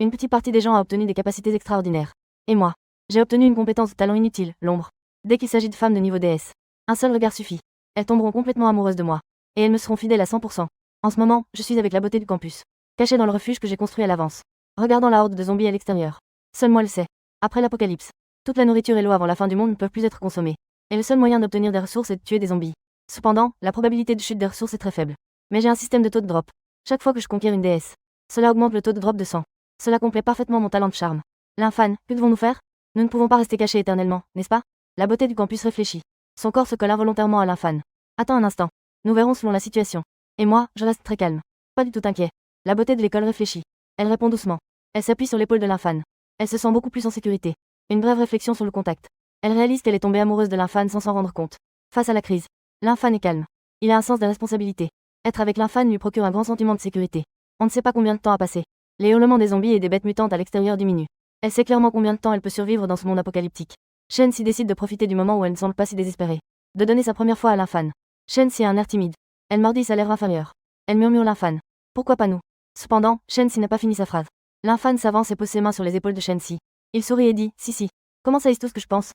Une petite partie des gens a obtenu des capacités extraordinaires. Et moi, j'ai obtenu une compétence de talent inutile, l'ombre. Dès qu'il s'agit de femmes de niveau déesse, un seul regard suffit. Elles tomberont complètement amoureuses de moi. Et elles me seront fidèles à 100%. En ce moment, je suis avec la beauté du campus, cachée dans le refuge que j'ai construit à l'avance, regardant la horde de zombies à l'extérieur. Seul moi le sais. Après l'apocalypse, toute la nourriture et l'eau avant la fin du monde ne peuvent plus être consommées. Et le seul moyen d'obtenir des ressources est de tuer des zombies. Cependant, la probabilité de chute des ressources est très faible. Mais j'ai un système de taux de drop. Chaque fois que je conquiers une déesse, cela augmente le taux de drop de sang. Cela complète parfaitement mon talent de charme. L'infâne, que devons-nous faire? Nous ne pouvons pas rester cachés éternellement, n'est-ce pas? La beauté du campus réfléchit. Son corps se colle involontairement à l'infâne. Attends un instant. Nous verrons selon la situation. Et moi, je reste très calme. Pas du tout inquiet. La beauté de l'école réfléchit. Elle répond doucement. Elle s'appuie sur l'épaule de l'infâne. Elle se sent beaucoup plus en sécurité. Une brève réflexion sur le contact. Elle réalise qu'elle est tombée amoureuse de l'infâne sans s'en rendre compte. Face à la crise, l'infâne est calme. Il a un sens des responsabilités. Être avec l'infâne lui procure un grand sentiment de sécurité. On ne sait pas combien de temps a passé. Les hurlements des zombies et des bêtes mutantes à l'extérieur diminuent. Elle sait clairement combien de temps elle peut survivre dans ce monde apocalyptique. Shen-Si décide de profiter du moment où elle ne semble pas si désespérée. De donner sa première fois à l'infâne. Shen-Si a un air timide. Elle mordit sa lèvre inférieure. Elle murmure l'infâne. Pourquoi pas nous? Cependant, Shen-Si n'a pas fini sa phrase. L'infâne s'avance et pose ses mains sur les épaules de Shen-Si. Il sourit et dit, si. Comment ça est tout ce que je pense?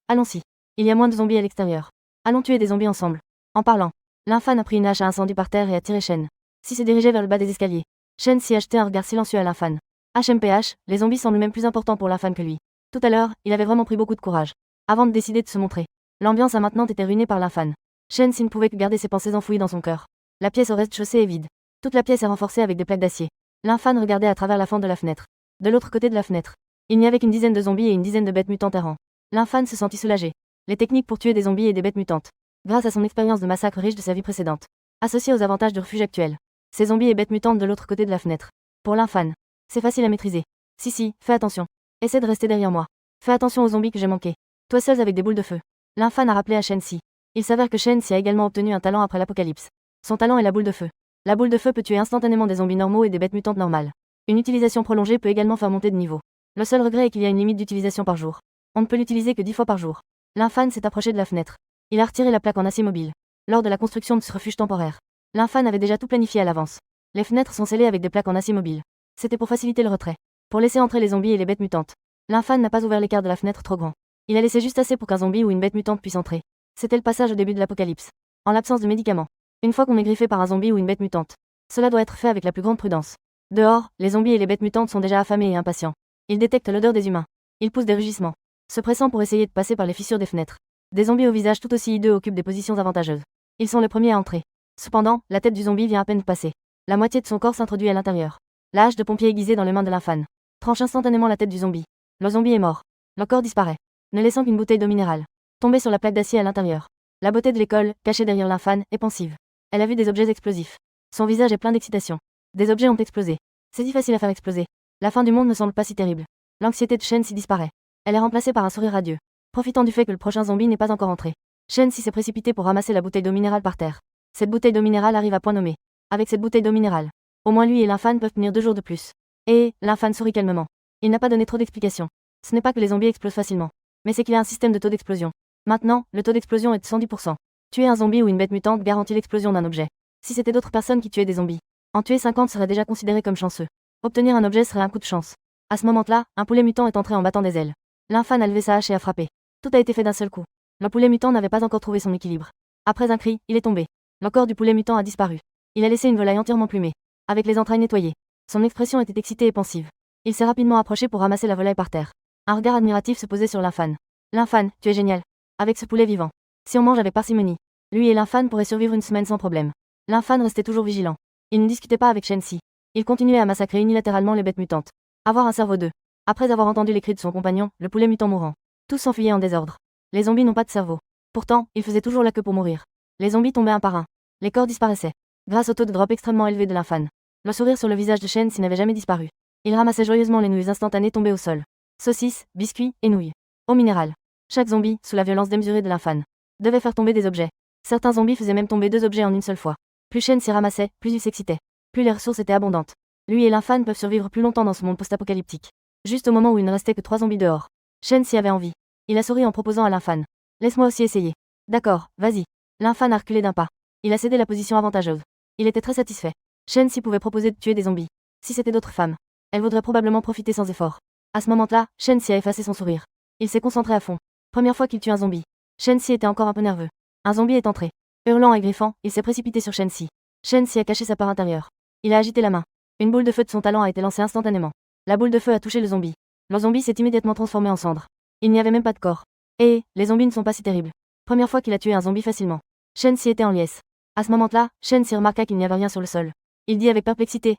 Allons-y. Il y a moins de zombies à l'extérieur. Allons tuer des zombies ensemble. En parlant, l'infâne a pris une hache à incendie par terre et a tiré Shen-Si se dirigeait vers le bas des escaliers. Shen-Si a jeté un regard silencieux à l'infâne. HMPH, les zombies semblent même plus importants pour l'infâne que lui. Tout à l'heure, il avait vraiment pris beaucoup de courage. Avant de décider de se montrer. L'ambiance a maintenant été ruinée par l'infâne. Shen-Si ne pouvait que garder ses pensées enfouies dans son cœur. La pièce au rez-de-chaussée est vide. Toute la pièce est renforcée avec des plaques d'acier. L'infâne regardait à travers la fente de la fenêtre. De l'autre côté de la fenêtre, il n'y avait qu'une dizaine de zombies et une dizaine de bêtes mutantes errant. L'infâne se sentit soulagé. Les techniques pour tuer des zombies et des bêtes mutantes. Grâce à son expérience de massacre riche de sa vie précédente. Associée aux avantages du refuge actuel. Ces zombies et bêtes mutantes de l'autre côté de la fenêtre. Pour l'infâne, c'est facile à maîtriser. Si, fais attention. Essaie de rester derrière moi. Fais attention aux zombies que j'ai manqués. Toi seul avec des boules de feu. L'infâne a rappelé à Shen-Si. Il s'avère que Shen-Si a également obtenu un talent après l'apocalypse. Son talent est la boule de feu. La boule de feu peut tuer instantanément des zombies normaux et des bêtes mutantes normales. Une utilisation prolongée peut également faire monter de niveau. Le seul regret est qu'il y a une limite d'utilisation par jour. On ne peut l'utiliser que 10 fois par jour. L'infâne s'est approché de la fenêtre. Il a retiré la plaque en acier mobile. Lors de la construction de ce refuge temporaire, l'infâne avait déjà tout planifié à l'avance. Les fenêtres sont scellées avec des plaques en acier mobile. C'était pour faciliter le retrait. Pour laisser entrer les zombies et les bêtes mutantes. L'infâne n'a pas ouvert l'écart de la fenêtre trop grand. Il a laissé juste assez pour qu'un zombie ou une bête mutante puisse entrer. C'était le passage au début de l'apocalypse. En l'absence de médicaments. Une fois qu'on est griffé par un zombie ou une bête mutante. Cela doit être fait avec la plus grande prudence. Dehors, les zombies et les bêtes mutantes sont déjà affamés et impatients. Ils détectent l'odeur des humains. Ils poussent des rugissements, se pressant pour essayer de passer par les fissures des fenêtres. Des zombies au visage tout aussi hideux occupent des positions avantageuses. Ils sont les premiers à entrer. Cependant, la tête du zombie vient à peine de passer. La moitié de son corps s'introduit à l'intérieur. La hache de pompier aiguisée dans les mains de l'infâne tranche instantanément la tête du zombie. Le zombie est mort. Le corps disparaît, ne laissant qu'une bouteille d'eau minérale, tombée sur la plaque d'acier à l'intérieur. La beauté de l'école, cachée derrière l'infâne, est pensive. Elle a vu des objets explosifs. Son visage est plein d'excitation. Des objets ont explosé. C'est si facile à faire exploser. La fin du monde ne semble pas si terrible. L'anxiété de Shen-Si disparaît. Elle est remplacée par un sourire radieux. Profitant du fait que le prochain zombie n'est pas encore entré, Shen-Si s'est précipité pour ramasser la bouteille d'eau minérale par terre. Cette bouteille d'eau minérale arrive à point nommé. Avec cette bouteille d'eau minérale, au moins lui et l'infâne peuvent tenir 2 jours de plus. Et l'infâne sourit calmement. Il n'a pas donné trop d'explications. Ce n'est pas que les zombies explosent facilement, mais c'est qu'il a un système de taux d'explosion. Maintenant, le taux d'explosion est de 110%. Tuer un zombie ou une bête mutante garantit l'explosion d'un objet. Si c'était d'autres personnes qui tuaient des zombies, en tuer 50 serait déjà considéré comme chanceux. Obtenir un objet serait un coup de chance. À ce moment-là, un poulet mutant est entré en battant des ailes. L'infâne a levé sa hache et a frappé. Tout a été fait d'un seul coup. Le poulet mutant n'avait pas encore trouvé son équilibre. Après un cri, il est tombé. Le corps du poulet mutant a disparu. Il a laissé une volaille entièrement plumée, avec les entrailles nettoyées. Son expression était excitée et pensive. Il s'est rapidement approché pour ramasser la volaille par terre. Un regard admiratif se posait sur l'infâne. L'infâne, tu es génial. Avec ce poulet vivant. Si on mange avec parcimonie, lui et l'infâne pourraient survivre une semaine sans problème. L'infâne restait toujours vigilant. Il ne discutait pas avec Shen-Si. Il continuait à massacrer unilatéralement les bêtes mutantes. Avoir un cerveau d'eux. Après avoir entendu les cris de son compagnon, le poulet mutant mourant. Tous s'enfuyaient en désordre. Les zombies n'ont pas de cerveau. Pourtant, ils faisaient toujours la queue pour mourir. Les zombies tombaient un par un. Les corps disparaissaient. Grâce au taux de drop extrêmement élevé de l'infâne. Le sourire sur le visage de Shen-Si n'avait jamais disparu. Il ramassait joyeusement les nouilles instantanées tombées au sol. Saucisses, biscuits et nouilles. Eau minérale. Chaque zombie, sous la violence démesurée de l'infâne, devait faire tomber des objets. Certains zombies faisaient même tomber 2 objets en une seule fois. Plus Shen-Si ramassait, plus il s'excitait. Plus les ressources étaient abondantes. Lui et l'infâne peuvent survivre plus longtemps dans ce monde post-apocalyptique. Juste au moment où il ne restait que 3 zombies dehors. Shen-Si avait envie. Il a souri en proposant à l'infâne. Laisse-moi aussi essayer. D'accord, vas-y. L'infâne a reculé d'un pas. Il a cédé la position avantageuse. Il était très satisfait. Shen-Si pouvait proposer de tuer des zombies. Si c'était d'autres femmes. Elle voudrait probablement profiter sans effort. À ce moment-là, Shen-Si a effacé son sourire. Il s'est concentré à fond. Première fois qu'il tue un zombie. Shen-Si était encore un peu nerveux. Un zombie est entré. Hurlant et griffant, il s'est précipité sur Shen-Si. Shen-Si a caché sa part intérieure. Il a agité la main. Une boule de feu de son talent a été lancée instantanément. La boule de feu a touché le zombie. Le zombie s'est immédiatement transformé en cendre. Il n'y avait même pas de corps. Et les zombies ne sont pas si terribles. Première fois qu'il a tué un zombie facilement. Shen-Si était en liesse. À ce moment-là, Shen-Si remarqua qu'il n'y avait rien sur le sol. Il dit avec perplexité,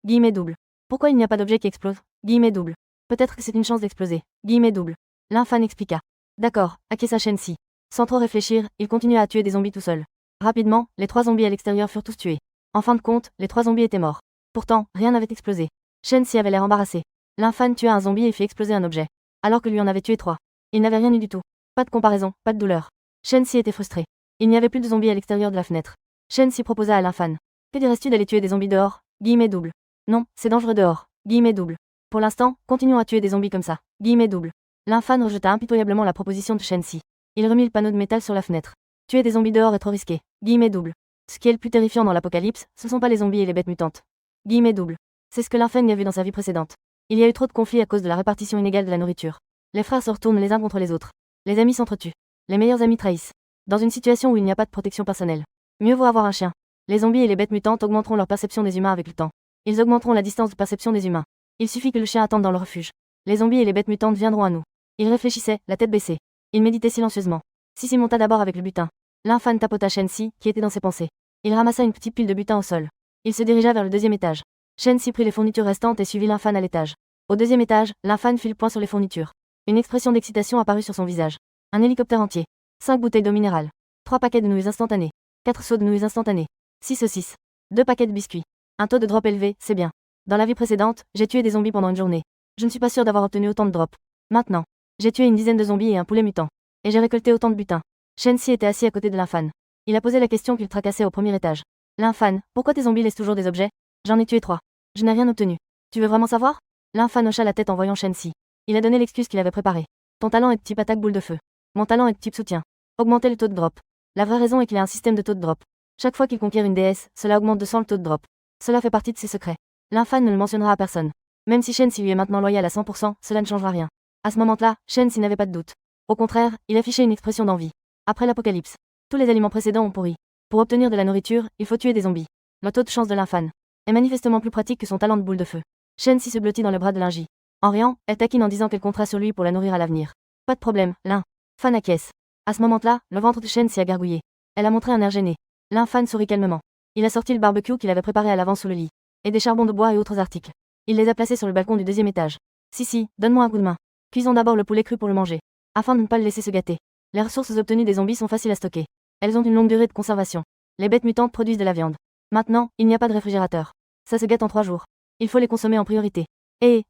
guillemets double. Pourquoi il n'y a pas d'objet qui explose, guillemets double. Peut-être que c'est une chance d'exploser, guillemets double. L'infan expliqua. D'accord, acquiesça Shen-Si. Sans trop réfléchir, il continua à tuer des zombies tout seul. Rapidement, les 3 zombies à l'extérieur furent tous tués. En fin de compte, les 3 zombies étaient morts. Pourtant, rien n'avait explosé. Shen-Si avait l'air embarrassé. L'infan tua un zombie et fit exploser un objet. Alors que lui en avait tué 3. Il n'avait rien eu du tout. Pas de comparaison, pas de douleur. Shen-Si était frustré. Il n'y avait plus de zombies à l'extérieur de la fenêtre. Shen-Si proposa à l'infan. Que dirais-tu d'aller tuer des zombies dehors, guillemets double. Non, c'est dangereux dehors, guillemets double. Pour l'instant, continuons à tuer des zombies comme ça, guillemets double. L'infan rejeta impitoyablement la proposition de Shen-Si. Il remit le panneau de métal sur la fenêtre. Tuer des zombies dehors est trop risqué, guillemets double. Ce qui est le plus terrifiant dans l'apocalypse, ce sont pas les zombies et les bêtes mutantes. Guillemets double. C'est ce que l'infan y a vu dans sa vie précédente. Il y a eu trop de conflits à cause de la répartition inégale de la nourriture. Les frères se retournent les uns contre les autres. Les amis s'entretuent. Les meilleurs amis trahissent. Dans une situation où il n'y a pas de protection personnelle. Mieux vaut avoir un chien. Les zombies et les bêtes mutantes augmenteront leur perception des humains avec le temps. Ils augmenteront la distance de perception des humains. Il suffit que le chien attende dans le refuge. Les zombies et les bêtes mutantes viendront à nous. Il réfléchissait, la tête baissée. Il méditait silencieusement. Sissi monta d'abord avec le butin. L'infan tapota Shen-Si, qui était dans ses pensées. Il ramassa une petite pile de butin au sol. Il se dirigea vers le 2e étage. Shen-Si prit les fournitures restantes et suivit l'infan à l'étage. Au 2e étage, l'infan fit le point sur les fournitures. Une expression d'excitation apparut sur son visage. Un hélicoptère entier. 5 bouteilles d'eau minérale. 3 paquets de nouilles instantanées. 4 seaux de nouilles instantanées. 6 saucisses. 2 paquets de biscuits. Un taux de drop élevé, c'est bien. Dans la vie précédente, j'ai tué des zombies pendant une journée. Je ne suis pas sûr d'avoir obtenu autant de drops. Maintenant, j'ai tué une dizaine de zombies et un poulet mutant. Et j'ai récolté autant de butin. Shen-Si était assis à côté de l'infan. Il a posé la question qu'il tracassait au 1er étage. L'infan, pourquoi tes zombies laissent toujours des objets? J'en ai tué 3. Je n'ai rien obtenu. Tu veux vraiment savoir? L'infan hocha la tête en voyant Shen-Si. Il a donné l'excuse qu'il avait préparée. Ton talent est de type attaque boule de feu. Mon talent est de type soutien. Augmenter le taux de drop. La vraie raison est qu'il a un système de taux de drop. Chaque fois qu'il conquiert une déesse, cela augmente de 100 le taux de drop. Cela fait partie de ses secrets. L'infan ne le mentionnera à personne. Même si Shen-Si lui est maintenant loyal à 100%, cela ne changera rien. À ce moment-là, Shen-Si n'avait pas de doute. Au contraire, il affichait une expression d'envie. Après l'apocalypse, tous les aliments précédents ont pourri. Pour obtenir de la nourriture, il faut tuer des zombies. Le taux de chance de l'infan est manifestement plus pratique que son talent de boule de feu. Shen-Si se blottit dans le bras de Linji. En riant, elle taquine en disant qu'elle comptera sur lui pour la nourrir à l'avenir. Pas de problème, Fan acquiesce. À ce moment-là, le ventre de Shen-Si a gargouillé. Elle a montré un air gêné. L'infan sourit calmement. Il a sorti le barbecue qu'il avait préparé à l'avance sous le lit. Et des charbons de bois et autres articles. Il les a placés sur le balcon du 2e étage. Si, donne-moi un coup de main. Cuisons d'abord le poulet cru pour le manger. Afin de ne pas le laisser se gâter. Les ressources obtenues des zombies sont faciles à stocker. Elles ont une longue durée de conservation. Les bêtes mutantes produisent de la viande. Maintenant, il n'y a pas de réfrigérateur. Ça se gâte en 3 jours. Il faut les consommer en priorité.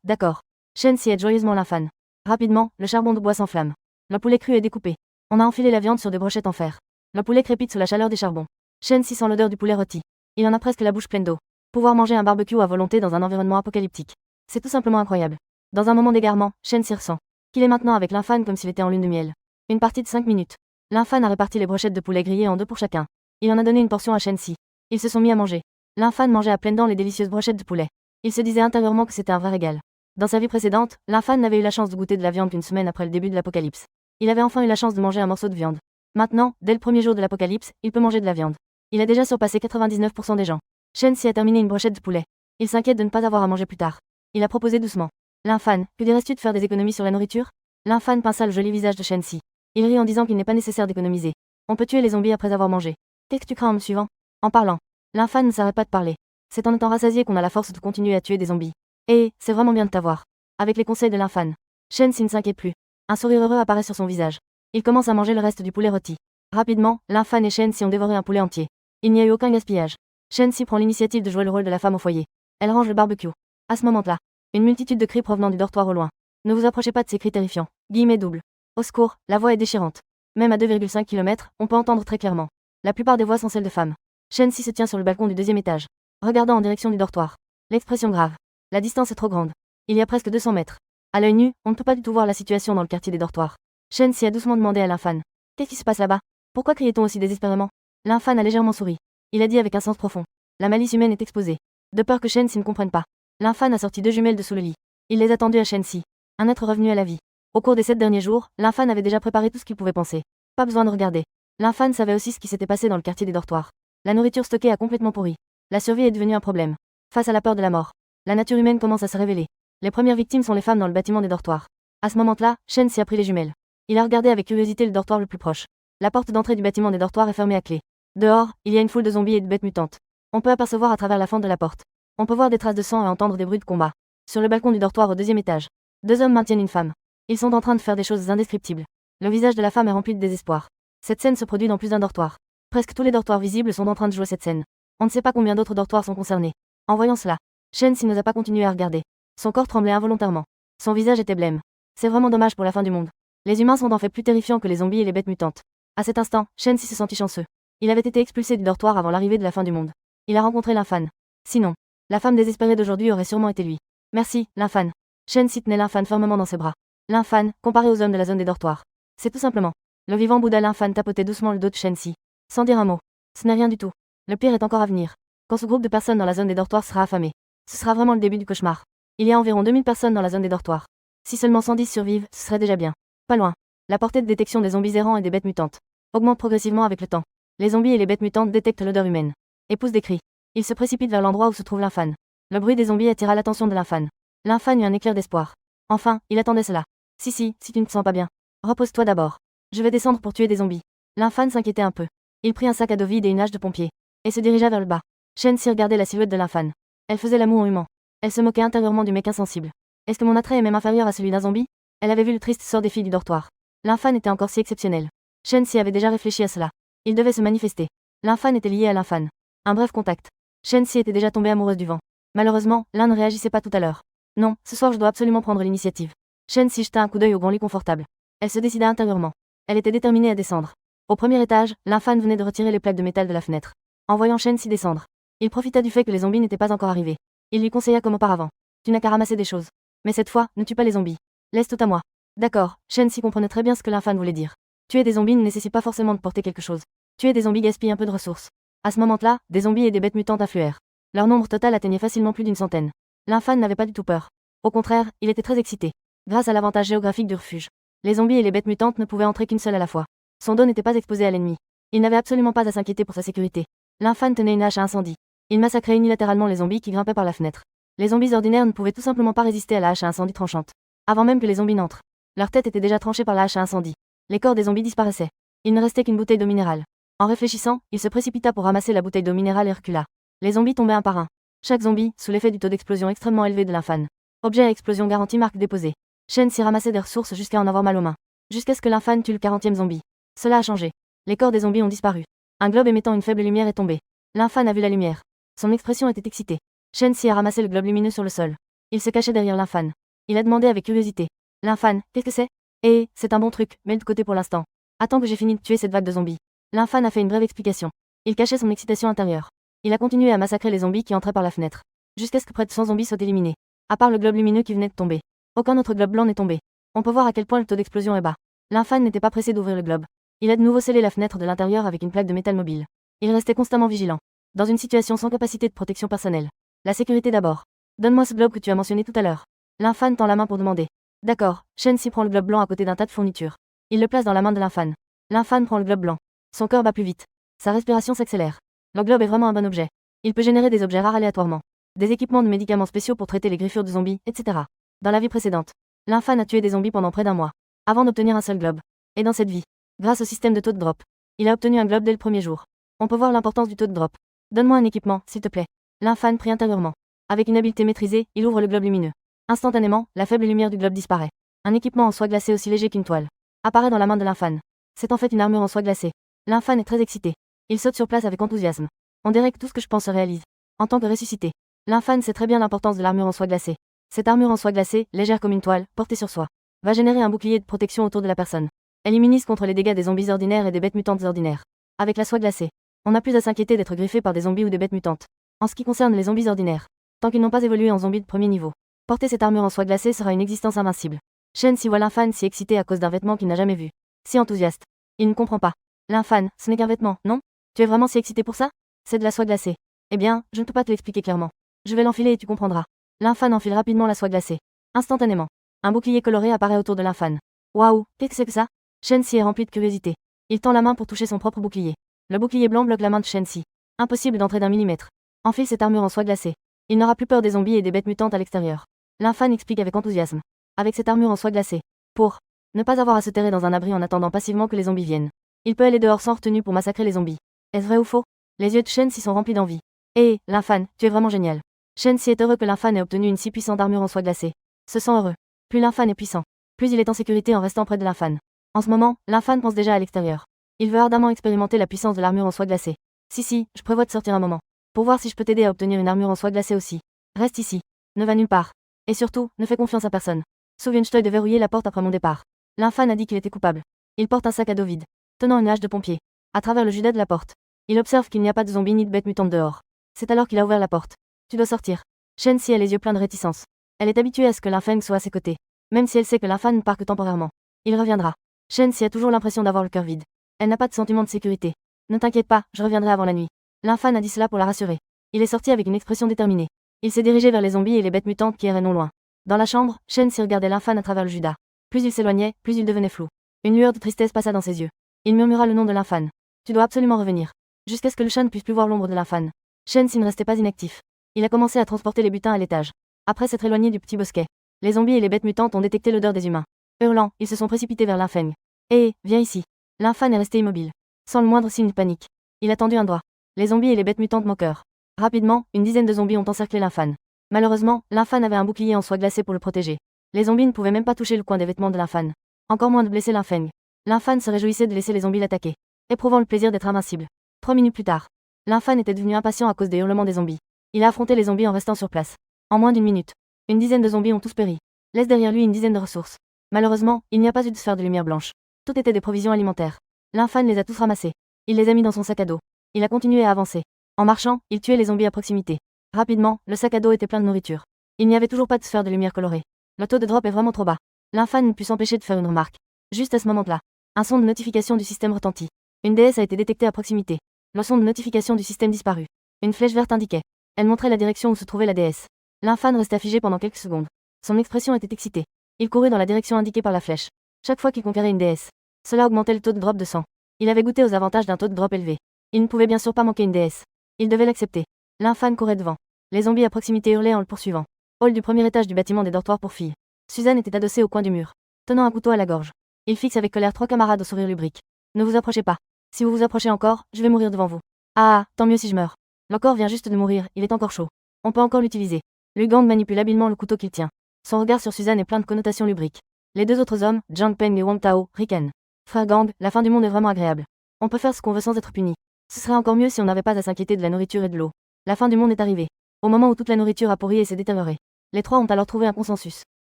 D'accord. Shen-Si aide joyeusement l'infan. Rapidement, le charbon de bois s'enflamme. Le poulet cru est découpé. On a enfilé la viande sur des brochettes en fer. Le poulet crépite sous la chaleur des charbons. Shen-Si sent l'odeur du poulet rôti. Il en a presque la bouche pleine d'eau. Pouvoir manger un barbecue à volonté dans un environnement apocalyptique. C'est tout simplement incroyable. Dans un moment d'égarement, Shen-Si ressent qu'il est maintenant avec l'infan comme s'il était en lune de miel. Une partie de 5 minutes. L'infan a réparti les brochettes de poulet grillées en 2 pour chacun. Il en a donné une portion à Shen-Si. Ils se sont mis à manger. L'infan mangeait à pleines dents les délicieuses brochettes de poulet. Il se disait intérieurement que c'était un vrai régal. Dans sa vie précédente, l'infan n'avait eu la chance de goûter de la viande qu'une semaine après le début de l'apocalypse. Il avait enfin eu la chance de manger un morceau de viande. Maintenant, dès le premier jour de l'apocalypse, il peut manger de la viande. Il a déjà surpassé 99% des gens. Shen-Si a terminé une brochette de poulet. Il s'inquiète de ne pas avoir à manger plus tard. Il a proposé doucement. L'infan, que dirais-tu de faire des économies sur la nourriture? L'infan pinça le joli visage de Shen-Si. Il rit en disant qu'il n'est pas nécessaire d'économiser. On peut tuer les zombies après avoir mangé. Qu'est-ce que tu crains en me suivant? En parlant. L'infan ne s'arrête pas de parler. C'est en étant rassasié qu'on a la force de continuer à tuer des zombies. C'est vraiment bien de t'avoir. Avec les conseils de l'infan. Shen-Si ne s'inquiète plus. Un sourire heureux apparaît sur son visage. Il commence à manger le reste du poulet rôti. Rapidement, l'infan et Shen-Si ont dévoré un poulet entier. Il n'y a eu aucun gaspillage. Shen-Si prend l'initiative de jouer le rôle de la femme au foyer. Elle range le barbecue. À ce moment-là, une multitude de cris provenant du dortoir au loin. Ne vous approchez pas de ces cris terrifiants. Guillemets double. Au secours, la voix est déchirante. Même à 2,5 km, on peut entendre très clairement. La plupart des voix sont celles de femmes. Shen-Si se tient sur le balcon du 2e étage, regardant en direction du dortoir. L'expression grave. La distance est trop grande. Il y a presque 200 mètres. À l'œil nu, on ne peut pas du tout voir la situation dans le quartier des dortoirs. Shen-Si a doucement demandé à l'infan. Qu'est-ce qui se passe là-bas? Pourquoi criait-on aussi désespérément? L'infan a légèrement souri. Il a dit avec un sens profond. La malice humaine est exposée. De peur que Shen-Si ne comprenne pas. L'infâne a sorti 2 jumelles de sous le lit. Il les a tendues à Shensi. Un être revenu à la vie. Au cours des 7 derniers jours, l'infâne avait déjà préparé tout ce qu'il pouvait penser. Pas besoin de regarder. L'infâne savait aussi ce qui s'était passé dans le quartier des dortoirs. La nourriture stockée a complètement pourri. La survie est devenue un problème. Face à la peur de la mort, la nature humaine commence à se révéler. Les premières victimes sont les femmes dans le bâtiment des dortoirs. À ce moment-là, Shensi a pris les jumelles. Il a regardé avec curiosité le dortoir le plus proche. La porte d'entrée du bâtiment des dortoirs est fermée à clé. Dehors, il y a une foule de zombies et de bêtes mutantes. On peut apercevoir à travers la fente de la porte. On peut voir des traces de sang et entendre des bruits de combat. Sur le balcon du dortoir au 2e étage, 2 hommes maintiennent une femme. Ils sont en train de faire des choses indescriptibles. Le visage de la femme est rempli de désespoir. Cette scène se produit dans plus d'un dortoir. Presque tous les dortoirs visibles sont en train de jouer cette scène. On ne sait pas combien d'autres dortoirs sont concernés. En voyant cela, Shensi n'osa pas continuer à regarder. Son corps tremblait involontairement. Son visage était blême. C'est vraiment dommage pour la fin du monde. Les humains sont en fait plus terrifiants que les zombies et les bêtes mutantes. À cet instant, Shensi se sentit chanceux. Il avait été expulsé du dortoir avant l'arrivée de la fin du monde. Il a rencontré l'infâne. Sinon, la femme désespérée d'aujourd'hui aurait sûrement été lui. Merci, l'infâne. Shensi tenait l'infâne fermement dans ses bras. L'infâne, comparé aux hommes de la zone des dortoirs. C'est tout simplement. Le vivant Bouddha l'infâne tapotait doucement le dos de Shensi. Sans dire un mot. Ce n'est rien du tout. Le pire est encore à venir. Quand ce groupe de personnes dans la zone des dortoirs sera affamé, ce sera vraiment le début du cauchemar. Il y a environ 2000 personnes dans la zone des dortoirs. Si seulement 110 survivent, ce serait déjà bien. Pas loin. La portée de détection des zombies errants et des bêtes mutantes augmente progressivement avec le temps. Les zombies et les bêtes mutantes détectent l'odeur humaine et poussent des cris. Ils se précipitent vers l'endroit où se trouve l'infâne. Le bruit des zombies attira l'attention de l'infâne. L'infâne eut un éclair d'espoir. Enfin, il attendait cela. Si tu ne te sens pas bien. Repose-toi d'abord. Je vais descendre pour tuer des zombies. L'infâne s'inquiétait un peu. Il prit un sac à dos vide et une hache de pompier et se dirigea vers le bas. Shensi regardait la silhouette de l'infâne. Elle faisait l'amour en humant. Elle se moquait intérieurement du mec insensible. Est-ce que mon attrait est même inférieur à celui d'un zombie? Elle avait vu le triste sort des filles du dortoir. L'infâne était encore si exceptionnel. Shensi avait déjà réfléchi à cela. Il devait se manifester. L'infâne était lié à l'infâne. Un bref contact. Shensi était déjà tombée amoureuse du vent. Malheureusement, l'un ne réagissait pas tout à l'heure. Non, ce soir je dois absolument prendre l'initiative. Shensi jeta un coup d'œil au grand lit confortable. Elle se décida intérieurement. Elle était déterminée à descendre. Au premier étage, l'infâne venait de retirer les plaques de métal de la fenêtre. En voyant Shensi descendre, il profita du fait que les zombies n'étaient pas encore arrivés. Il lui conseilla comme auparavant. Tu n'as qu'à ramasser des choses. Mais cette fois, ne tue pas les zombies. Laisse tout à moi. D'accord, Shensi comprenait très bien ce que l'infâne voulait dire. Tuer des zombies ne nécessite pas forcément de porter quelque chose. Tuer des zombies gaspille un peu de ressources. À ce moment-là, des zombies et des bêtes mutantes affluèrent. Leur nombre total atteignait facilement plus d'une centaine. L'infâne n'avait pas du tout peur. Au contraire, il était très excité. Grâce à l'avantage géographique du refuge, les zombies et les bêtes mutantes ne pouvaient entrer qu'une seule à la fois. Son dos n'était pas exposé à l'ennemi. Il n'avait absolument pas à s'inquiéter pour sa sécurité. L'infâne tenait une hache à incendie. Il massacrait unilatéralement les zombies qui grimpaient par la fenêtre. Les zombies ordinaires ne pouvaient tout simplement pas résister à la hache à incendie tranchante. Avant même que les zombies n'entrent, leur tête était déjà tranchée par la hache à incendie. Les corps des zombies disparaissaient. Il ne restait qu'une bouteille d'eau minérale. En réfléchissant, il se précipita pour ramasser la bouteille d'eau minérale et recula. Les zombies tombaient un par un. Chaque zombie, sous l'effet du taux d'explosion extrêmement élevé de l'infâne. Objet à explosion garantie marque déposée. Shensi ramassait des ressources jusqu'à en avoir mal aux mains. Jusqu'à ce que l'infâne tue le 40e zombie. Cela a changé. Les corps des zombies ont disparu. Un globe émettant une faible lumière est tombé. L'infâne a vu la lumière. Son expression était excitée. Shensi a ramassé le globe lumineux sur le sol. Il se cachait derrière l'infâne. Il a demandé avec curiosité. L'infâne, qu'est-ce que c'est? Eh, c'est un bon truc, mets de côté pour l'instant. Attends que j'ai fini de tuer cette vague de zombies. L'infâne a fait une brève explication. Il cachait son excitation intérieure. Il a continué à massacrer les zombies qui entraient par la fenêtre. Jusqu'à ce que près de 100 zombies soient éliminés. À part le globe lumineux qui venait de tomber. Aucun autre globe blanc n'est tombé. On peut voir à quel point le taux d'explosion est bas. L'infâne n'était pas pressé d'ouvrir le globe. Il a de nouveau scellé la fenêtre de l'intérieur avec une plaque de métal mobile. Il restait constamment vigilant. Dans une situation sans capacité de protection personnelle. La sécurité d'abord. Donne-moi ce globe que tu as mentionné tout à l'heure. L'infâne tend la main pour demander. D'accord, Shensi prend le globe blanc à côté d'un tas de fournitures. Il le place dans la main de l'infâne. L'infâne prend le globe blanc. Son cœur bat plus vite. Sa respiration s'accélère. Le globe est vraiment un bon objet. Il peut générer des objets rares aléatoirement. Des équipements de médicaments spéciaux pour traiter les griffures de zombies, etc. Dans la vie précédente, l'infâne a tué des zombies pendant près d'un mois. Avant d'obtenir un seul globe. Et dans cette vie, grâce au système de taux de drop, il a obtenu un globe dès le premier jour. On peut voir l'importance du taux de drop. Donne-moi un équipement, s'il te plaît. L'infâne prie intérieurement. Avec une habileté maîtrisée, il ouvre le globe lumineux. Instantanément, la faible lumière du globe disparaît. Un équipement en soie glacée aussi léger qu'une toile apparaît dans la main de l'infâne. C'est en fait une armure en soie glacée. L'infâne est très excité. Il saute sur place avec enthousiasme. On dirait que tout ce que je pense se réalise. En tant que ressuscité, l'infâne sait très bien l'importance de l'armure en soie glacée. Cette armure en soie glacée, légère comme une toile, portée sur soi, va générer un bouclier de protection autour de la personne. Elle immunise contre les dégâts des zombies ordinaires et des bêtes mutantes ordinaires. Avec la soie glacée, on n'a plus à s'inquiéter d'être griffé par des zombies ou des bêtes mutantes. En ce qui concerne les zombies ordinaires, tant qu'ils n'ont pas évolué en zombies de premier niveau, porter cette armure en soie glacée sera une existence invincible. Shensi voit l'infâne si excité à cause d'un vêtement qu'il n'a jamais vu. Si enthousiaste. Il ne comprend pas. L'infâne, ce n'est qu'un vêtement, non? Tu es vraiment si excité pour ça? C'est de la soie glacée. Eh bien, je ne peux pas te l'expliquer clairement. Je vais l'enfiler et tu comprendras. L'infan enfile rapidement la soie glacée. Instantanément, un bouclier coloré apparaît autour de l'infan. Waouh, qu'est-ce que c'est que ça? Shensi est rempli de curiosité. Il tend la main pour toucher son propre bouclier. Le bouclier blanc bloque la main de Shensi. Impossible d'entrer d'un millimètre. Enfile cette armure en soie glacée. Il n'aura plus peur des zombies et des bêtes mutantes à l'extérieur. L'infan explique avec enthousiasme. Avec cette armure en soie glacée. Pour ne pas avoir à se terrer dans un abri en attendant passivement que les zombies viennent. Il peut aller dehors sans retenue pour massacrer les zombies. Est-ce vrai ou faux? Les yeux de Shensi sont remplis d'envie. Hé, l'infan, tu es vraiment génial. Shensi est heureux que l'infan ait obtenu une si puissante armure en soie glacée. Se sent heureux. Plus l'infan est puissant, plus il est en sécurité en restant près de l'infan. En ce moment, l'infan pense déjà à l'extérieur. Il veut ardemment expérimenter la puissance de l'armure en soie glacée. Si, je prévois de sortir un moment. Pour voir si je peux t'aider à obtenir une armure en soie glacée aussi. Reste ici. Ne va nulle part. Et surtout, ne fais confiance à personne. Souviens-toi de verrouiller la porte après mon départ. L'infan a dit qu'il était coupable. Il porte un sac à dos vide, tenant une hache de pompier. À travers le judas de la porte, il observe qu'il n'y a pas de zombies ni de bêtes mutantes dehors. C'est alors qu'il a ouvert la porte. Tu dois sortir. Shensi a les yeux pleins de réticence. Elle est habituée à ce que l'infan soit à ses côtés. Même si elle sait que l'infan part que temporairement. Il reviendra. Shensi a toujours l'impression d'avoir le cœur vide. Elle n'a pas de sentiment de sécurité. Ne t'inquiète pas, je reviendrai avant la nuit. L'infan a dit cela pour la rassurer. Il est sorti avec une expression déterminée. Il s'est dirigé vers les zombies et les bêtes mutantes qui erraient non loin. Dans la chambre, Shensi regardait l'infan à travers le judas. Plus il s'éloignait, plus il devenait flou. Une lueur de tristesse passa dans ses yeux. Il murmura le nom de l'infan. Tu dois absolument revenir. Jusqu'à ce que le chat ne puisse plus voir l'ombre de l'infan. Shensi ne restait pas inactif. Il a commencé à transporter les butins à l'étage. Après s'être éloigné du petit bosquet, les zombies et les bêtes mutantes ont détecté l'odeur des humains. Hurlant, ils se sont précipités vers l'infan. Hé, viens ici. L'infan est resté immobile, sans le moindre signe de panique. Il a tendu un doigt. Les zombies et les bêtes mutantes moqueurs. Rapidement, une dizaine de zombies ont encerclé l'infan. Malheureusement, l'infan avait un bouclier en soie glacée pour le protéger. Les zombies ne pouvaient même pas toucher le coin des vêtements de l'infan. Encore moins de blesser l'infan. L'infan se réjouissait de laisser les zombies l'attaquer, éprouvant le plaisir d'être invincible. 3 minutes plus tard, l'infan était devenu impatient à cause des hurlements des zombies. Il a affronté les zombies en restant sur place. En moins d'une minute, une dizaine de zombies ont tous péri. Laisse derrière lui une dizaine de ressources. Malheureusement, il n'y a pas eu de sphère de lumière blanche. Tout était des provisions alimentaires. L'infan les a tous ramassés. Il les a mis dans son sac à dos. Il a continué à avancer. En marchant, il tuait les zombies à proximité. Rapidement, le sac à dos était plein de nourriture. Il n'y avait toujours pas de sphère de lumière colorée. Le taux de drop est vraiment trop bas. L'infan ne put s'empêcher de faire une remarque. Juste à ce moment-là, un son de notification du système retentit. Une déesse a été détectée à proximité. Le son de notification du système disparut. Une flèche verte indiquait. Elle montrait la direction où se trouvait la déesse. L'infan restait figé pendant quelques secondes. Son expression était excitée. Il courut dans la direction indiquée par la flèche. Chaque fois qu'il conquérait une déesse, cela augmentait le taux de drop de sang. Il avait goûté aux avantages d'un taux de drop élevé. Il ne pouvait bien sûr pas manquer une déesse. Il devait l'accepter. L'infan courait devant. Les zombies à proximité hurlaient en le poursuivant. Hall du premier étage du bâtiment des dortoirs pour filles. Suzanne était adossée au coin du mur, tenant un couteau à la gorge. Il fixe avec colère 3 camarades au sourire lubrique. Ne vous approchez pas. Si vous vous approchez encore, je vais mourir devant vous. Ah, tant mieux si je meurs. Le corps vient juste de mourir, il est encore chaud. On peut encore l'utiliser. Gang manipule habilement le couteau qu'il tient. Son regard sur Suzanne est plein de connotations lubriques. Les deux autres hommes, Jiang Peng et Wang Tao, ricanent. Frère Gang, la fin du monde est vraiment agréable. On peut faire ce qu'on veut sans être puni. Ce serait encore mieux si on n'avait pas à s'inquiéter de la nourriture et de l'eau. La fin du monde est arrivée. Au moment où toute la nourriture a pourri et s'est détériorée. Les trois ont alors trouvé un consensus.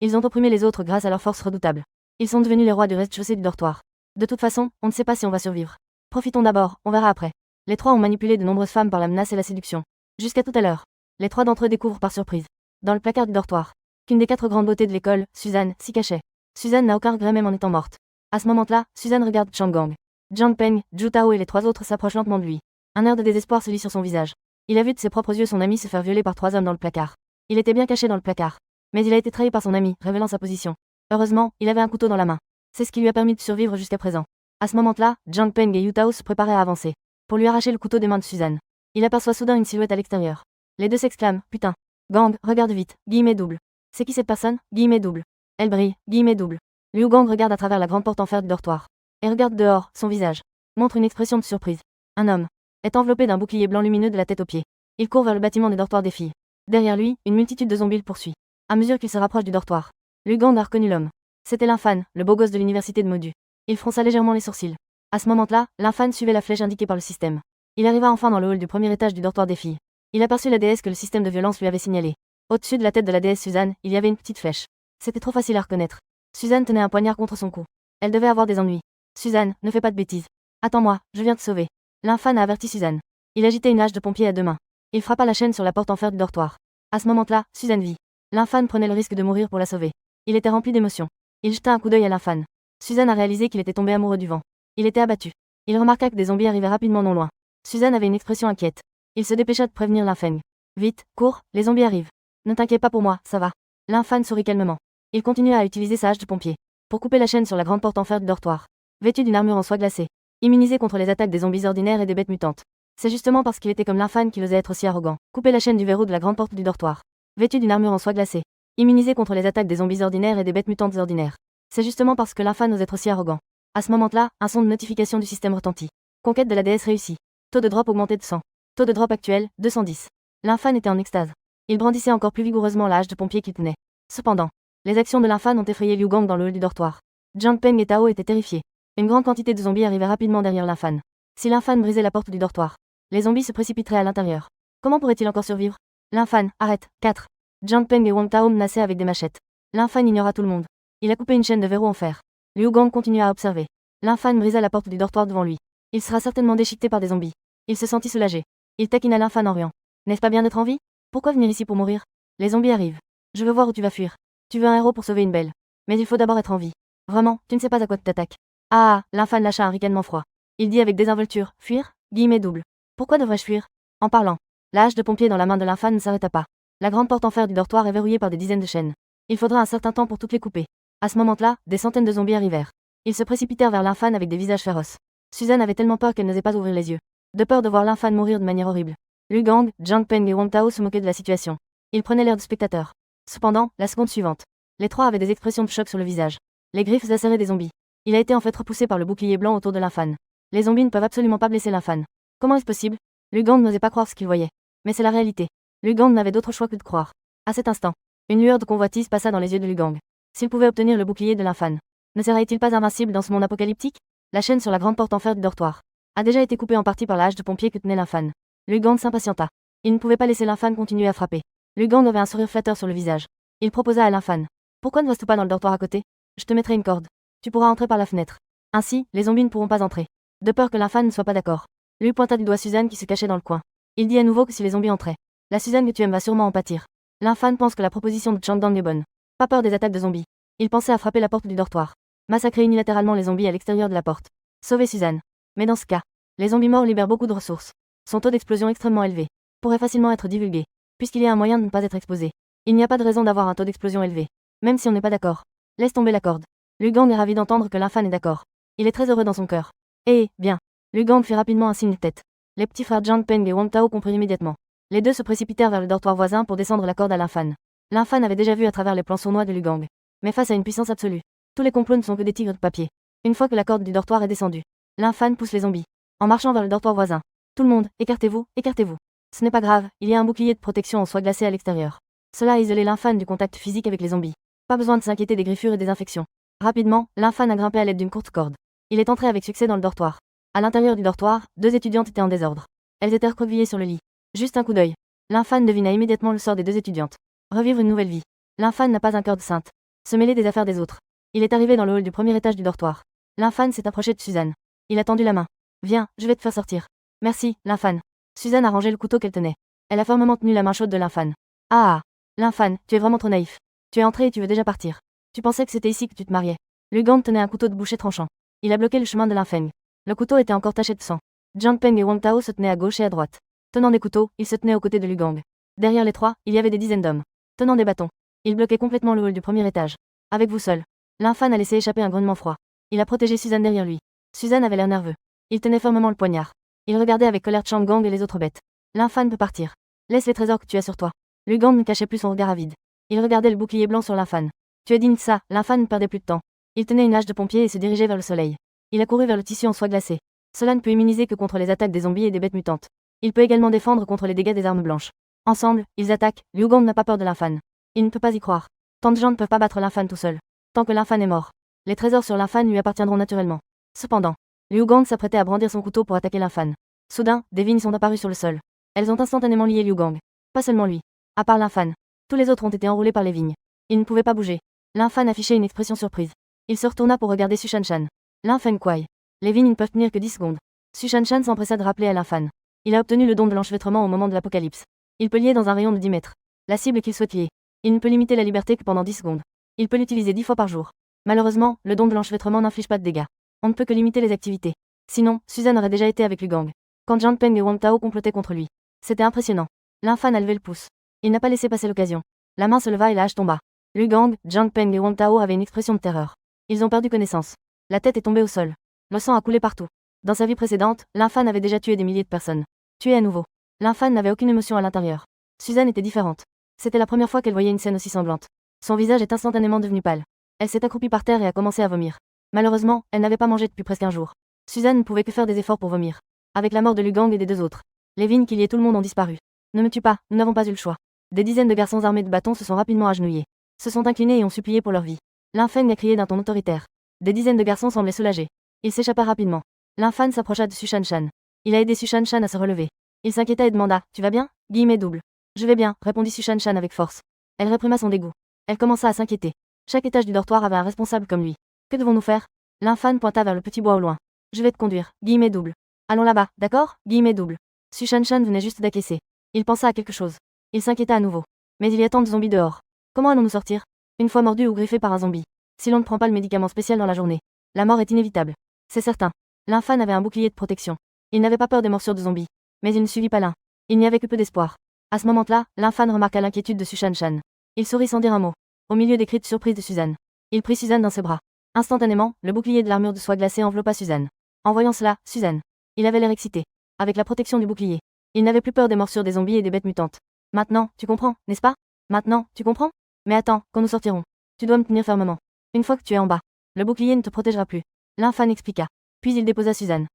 Ils ont opprimé les autres grâce à leur force redoutable. Ils sont devenus les rois du rez-de-chaussée du dortoir. De toute façon, on ne sait pas si on va survivre. Profitons d'abord, on verra après. Les trois ont manipulé de nombreuses femmes par la menace et la séduction. Jusqu'à tout à l'heure. Les trois d'entre eux découvrent par surprise, dans le placard du dortoir, qu'une des 4 grandes beautés de l'école, Suzanne, s'y cachait. Suzanne n'a aucun regret même en étant morte. À ce moment-là, Suzanne regarde Chang Gang. Jiang Peng, Zhu Tao et les 3 autres s'approchent lentement de lui. Un air de désespoir se lit sur son visage. Il a vu de ses propres yeux son ami se faire violer par 3 hommes dans le placard. Il était bien caché dans le placard. Mais il a été trahi par son ami, révélant sa position. Heureusement, il avait un couteau dans la main. C'est ce qui lui a permis de survivre jusqu'à présent. À ce moment-là, Jiang Peng et Yu Tao se préparaient à avancer, pour lui arracher le couteau des mains de Suzanne. Il aperçoit soudain une silhouette à l'extérieur. Les deux s'exclament, putain. Gang, regarde vite, guillemets double. C'est qui cette personne, guillemets double. Elle brille, guillemets double. Liu Gang regarde à travers la grande porte en fer du dortoir. Et regarde dehors, son visage montre une expression de surprise. Un homme est enveloppé d'un bouclier blanc lumineux de la tête aux pieds. Il court vers le bâtiment des dortoirs des filles. Derrière lui, une multitude de zombies le poursuit. À mesure qu'il se rapproche du dortoir, Liu Gang a reconnu l'homme. C'était l'infan, le beau gosse de l'université de Modu. Il fronça légèrement les sourcils. À ce moment-là, l'infan suivait la flèche indiquée par le système. Il arriva enfin dans le hall du premier étage du dortoir des filles. Il aperçut la déesse que le système de violence lui avait signalée. Au-dessus de la tête de la déesse Suzanne, il y avait une petite flèche. C'était trop facile à reconnaître. Suzanne tenait un poignard contre son cou. Elle devait avoir des ennuis. Suzanne, ne fais pas de bêtises. Attends-moi, je viens te sauver. L'infan a averti Suzanne. Il agitait une hache de pompier à 2 mains. Il frappa la chaîne sur la porte en fer du dortoir. À ce moment-là, Suzanne vit. L'infan prenait le risque de mourir pour la sauver. Il était rempli d'émotions. Il jeta un coup d'œil à l'infan. Suzanne a réalisé qu'il était tombé amoureux du vent. Il était abattu. Il remarqua que des zombies arrivaient rapidement non loin. Suzanne avait une expression inquiète. Il se dépêcha de prévenir l'infan. Vite, cours, les zombies arrivent. Ne t'inquiète pas pour moi, ça va. Lin Fan sourit calmement. Il continue à utiliser sa hache de pompier pour couper la chaîne sur la grande porte en fer du dortoir. Vêtu d'une armure en soie glacée, immunisé contre les attaques des zombies ordinaires et des bêtes mutantes. C'est justement parce qu'il était comme Lin Fan qu'il osait être aussi arrogant. Couper la chaîne du verrou de la grande porte du dortoir. Vêtu d'une armure en soie glacée, immunisé contre les attaques des zombies ordinaires et des bêtes mutantes ordinaires. C'est justement parce que Lin Fan osait être aussi arrogant. À ce moment-là, un son de notification du système retentit. Conquête de la déesse réussie. Taux de drop augmenté de 100. Taux de drop actuel, 210. Lin Fan était en extase. Il brandissait encore plus vigoureusement la hache de pompier qu'il tenait. Cependant, les actions de Lin Fan ont effrayé Liu Gang dans le hall du dortoir. Jiang Peng et Tao étaient terrifiés. Une grande quantité de zombies arrivait rapidement derrière Lin Fan. Si Lin Fan brisait la porte du dortoir, les zombies se précipiteraient à l'intérieur. Comment pourrait-il encore survivre? Lin Fan, arrête, 4. Jiang Peng et Wang Tao menaçaient avec des machettes. Lin Fan ignora tout le monde. Il a coupé une chaîne de verrou en fer. Liu Gang continua à observer. Lin Fan brisa la porte du dortoir devant lui. Il sera certainement déchiqueté par des zombies. Il se sentit soulagé. Il taquina Lin Fan en riant. N'est-ce pas bien d'être en vie? Pourquoi venir ici pour mourir? Les zombies arrivent. Je veux voir où tu vas fuir. Tu veux un héros pour sauver une belle. Mais il faut d'abord être en vie. Vraiment, tu ne sais pas à quoi tu t'attaques. Ah, Lin Fan lâcha un ricanement froid. Il dit avec désinvolture, fuir, guillemets double. Pourquoi devrais-je fuir? En parlant, la hache de pompier dans la main de Lin Fan ne s'arrêta pas. La grande porte en fer du dortoir est verrouillée par des dizaines de chaînes. Il faudra un certain temps pour toutes les couper. À ce moment-là, des centaines de zombies arrivèrent. Ils se précipitèrent vers Lin Fan avec des visages féroces. Suzanne avait tellement peur qu'elle n'osait pas ouvrir les yeux. De peur de voir Lin Fan mourir de manière horrible. Liu Gang, Jiang Peng et Wang Tao se moquaient de la situation. Ils prenaient l'air de spectateurs. Cependant, la seconde suivante, les trois avaient des expressions de choc sur le visage. Les griffes acérées des zombies. Il a été en fait repoussé par le bouclier blanc autour de Lin Fan. Les zombies ne peuvent absolument pas blesser Lin Fan. Comment est-ce possible? Liu Gang n'osait pas croire ce qu'il voyait. Mais c'est la réalité. Liu Gang n'avait d'autre choix que de croire. À cet instant, une lueur de convoitise passa dans les yeux de Liu Gang. S'il pouvait obtenir le bouclier de Lin Fan, ne serait-il pas invincible dans ce monde apocalyptique? La chaîne sur la grande porte en fer du dortoir a déjà été coupée en partie par la hache de pompier que tenait Lin Fan. Liu Gang s'impatienta. Il ne pouvait pas laisser Lin Fan continuer à frapper. Liu Gang avait un sourire flatteur sur le visage. Il proposa à Lin Fan. Pourquoi ne vas-tu pas dans le dortoir à côté? Je te mettrai une corde. Tu pourras entrer par la fenêtre. Ainsi, les zombies ne pourront pas entrer. De peur que Lin Fan ne soit pas d'accord. Lui pointa du doigt Suzanne qui se cachait dans le coin. Il dit à nouveau que si les zombies entraient, la Suzanne que tu aimes va sûrement en pâtir. Lin Fan pense que la proposition de Chandang est bonne. Pas peur des attaques de zombies. Il pensait à frapper la porte du dortoir. Massacrer unilatéralement les zombies à l'extérieur de la porte. Sauver Suzanne. Mais dans ce cas, les zombies morts libèrent beaucoup de ressources. Son taux d'explosion extrêmement élevé pourrait facilement être divulgué, puisqu'il y a un moyen de ne pas être exposé. Il n'y a pas de raison d'avoir un taux d'explosion élevé, même si on n'est pas d'accord. Laisse tomber la corde. Liu Gang est ravi d'entendre que Lin Fan est d'accord. Il est très heureux dans son cœur. Eh, bien. Liu Gang fit rapidement un signe de tête. Les petits frères Jiang Peng et Wang Tao comprirent immédiatement. Les deux se précipitèrent vers le dortoir voisin pour descendre la corde à Lin Fan. Lin Fan avait déjà vu à travers les plans sournois de Liu Gang. Mais face à une puissance absolue, tous les complots ne sont que des tigres de papier. Une fois que la corde du dortoir est descendue, Lin Fan pousse les zombies. En marchant vers le dortoir voisin. Tout le monde, écartez-vous, écartez-vous. Ce n'est pas grave, il y a un bouclier de protection en soie glacée à l'extérieur. Cela a isolé Lin Fan du contact physique avec les zombies. Pas besoin de s'inquiéter des griffures et des infections. Rapidement, Lin Fan a grimpé à l'aide d'une courte corde. Il est entré avec succès dans le dortoir. À l'intérieur du dortoir, deux étudiantes étaient en désordre. Elles étaient recroquevillées sur le lit. Juste un coup d'œil. Lin Fan devina immédiatement le sort des deux étudiantes. Revivre une nouvelle vie. Lin Fan n'a pas un cœur de sainte. Se mêler des affaires des autres. Il est arrivé dans le hall du premier étage du dortoir. Lin Fan s'est approché de Suzanne. Il a tendu la main. Viens, je vais te faire sortir. Merci, Lin Fan. Suzanne a rangé le couteau qu'elle tenait. Elle a fermement tenu la main chaude de Lin Fan. Ah, Lin Fan, tu es vraiment trop naïf. Tu es entré et tu veux déjà partir. Tu pensais que c'était ici que tu te mariais. Liu Gang tenait un couteau de boucher tranchant. Il a bloqué le chemin de Lin Feng. Le couteau était encore taché de sang. Jiang Peng et Wang Tao se tenaient à gauche et à droite. Tenant des couteaux, ils se tenaient aux côtés de Liu Gang. Derrière les trois, il y avait des dizaines d'hommes. Tenant des bâtons. Ils bloquaient complètement le hall du premier étage. Avec vous seul. Lin Fan a laissé échapper un grognement froid. Il a protégé Suzanne derrière lui. Suzanne avait l'air nerveux. Il tenait fermement le poignard. Il regardait avec colère Chang Gang et les autres bêtes. Lin Fan peut partir. Laisse les trésors que tu as sur toi. Liu Gang ne cachait plus son regard avide. Il regardait le bouclier blanc sur Lin Fan. Tu es digne de ça, Lin Fan ne perdait plus de temps. Il tenait une hache de pompier et se dirigeait vers le soleil. Il a couru vers le tissu en soie glacée. Cela ne peut immuniser que contre les attaques des zombies et des bêtes mutantes. Il peut également défendre contre les dégâts des armes blanches. Ensemble, ils attaquent. Liu Gang n'a pas peur de Lin Fan. Il ne peut pas y croire. Tant de gens ne peuvent pas battre Lin Fan tout seul. Tant que Lin Fan est mort, les trésors sur Lin Fan lui appartiendront naturellement. Cependant, Liu Gang s'apprêtait à brandir son couteau pour attaquer Lin Fan. Soudain, des vignes sont apparues sur le sol. Elles ont instantanément lié Liu Gang. Pas seulement lui. À part Lin Fan. Tous les autres ont été enroulés par les vignes. Ils ne pouvaient pas bouger. Lin Fan affichait une expression surprise. Il se retourna pour regarder Su Shanshan. Lin Feng Kuai. Les vignes ne peuvent tenir que 10 secondes. Su Shanshan s'empressa de rappeler à Lin Fan. Il a obtenu le don de l'enchevêtrement au moment de l'apocalypse. Il peut lier dans un rayon de 10 mètres. La cible qu'il souhaite lier. Il ne peut limiter la liberté que pendant 10 secondes. Il peut l'utiliser 10 fois par jour. Malheureusement, le don de l'enchevêtrement n'inflige pas de dégâts. On ne peut que limiter les activités. Sinon, Suzanne aurait déjà été avec Liu Gang. Quand Jiang Peng et Wang Tao complotaient contre lui. C'était impressionnant. Lin Fan a levé le pouce. Il n'a pas laissé passer l'occasion. La main se leva et la hache tomba. Lu Gang, Jiang Peng et Wang Tao avaient une expression de terreur. Ils ont perdu connaissance. La tête est tombée au sol. Le sang a coulé partout. Dans sa vie précédente, l'infâme avait déjà tué des milliers de personnes. Tué à nouveau. L'infâme n'avait aucune émotion à l'intérieur. Suzanne était différente. C'était la première fois qu'elle voyait une scène aussi sanglante. Son visage est instantanément devenu pâle. Elle s'est accroupie par terre et a commencé à vomir. Malheureusement, elle n'avait pas mangé depuis presque un jour. Suzanne ne pouvait que faire des efforts pour vomir. Avec la mort de Lu Gang et des deux autres, Levin, Killy et tout le monde ont disparu. Ne me tue pas, nous n'avons pas eu le choix. Des dizaines de garçons armés de bâtons se sont rapidement agenouillés. Se sont inclinés et ont supplié pour leur vie. L'infâme a crié d'un ton autoritaire. Des dizaines de garçons semblaient soulagés. Il s'échappa rapidement. L'infâme s'approcha de Sushan Shan. Il a aidé Sushan Shan à se relever. Il s'inquiéta et demanda « Tu vas bien ?» Guillemets double. « Je vais bien », répondit Sushan Shan avec force. Elle réprima son dégoût. Elle commença à s'inquiéter. Chaque étage du dortoir avait un responsable comme lui. Que devons-nous faire? L'infâme pointa vers le petit bois au loin. Je vais te conduire. Guillemets double. Allons là-bas, d'accord? Guillemets double. Sushan Shan venait juste d'acquiescer. Il pensa à quelque chose. Il s'inquiéta à nouveau. Mais il y a tant de zombies dehors. Comment allons-nous sortir? Une fois mordu ou griffé par un zombie. Si l'on ne prend pas le médicament spécial dans la journée, la mort est inévitable. C'est certain. L'infâme avait un bouclier de protection. Il n'avait pas peur des morsures de zombies. Mais il ne suivit pas l'un. Il n'y avait que peu d'espoir. À ce moment-là, l'infâme remarqua l'inquiétude de Sushan Shan. Il sourit sans dire un mot. Au milieu des cris de surprise de Suzanne. Il prit Suzanne dans ses bras. Instantanément, le bouclier de l'armure de soie glacée enveloppa Suzanne. En voyant cela, Suzanne. Il avait l'air excité. Avec la protection du bouclier. Il n'avait plus peur des morsures des zombies et des bêtes mutantes. Maintenant, tu comprends, n'est-ce pas? Maintenant, tu comprends? Mais attends, quand nous sortirons. Tu dois me tenir fermement. Une fois que tu es en bas, le bouclier ne te protégera plus. L'infâme expliqua. Puis il déposa Suzanne.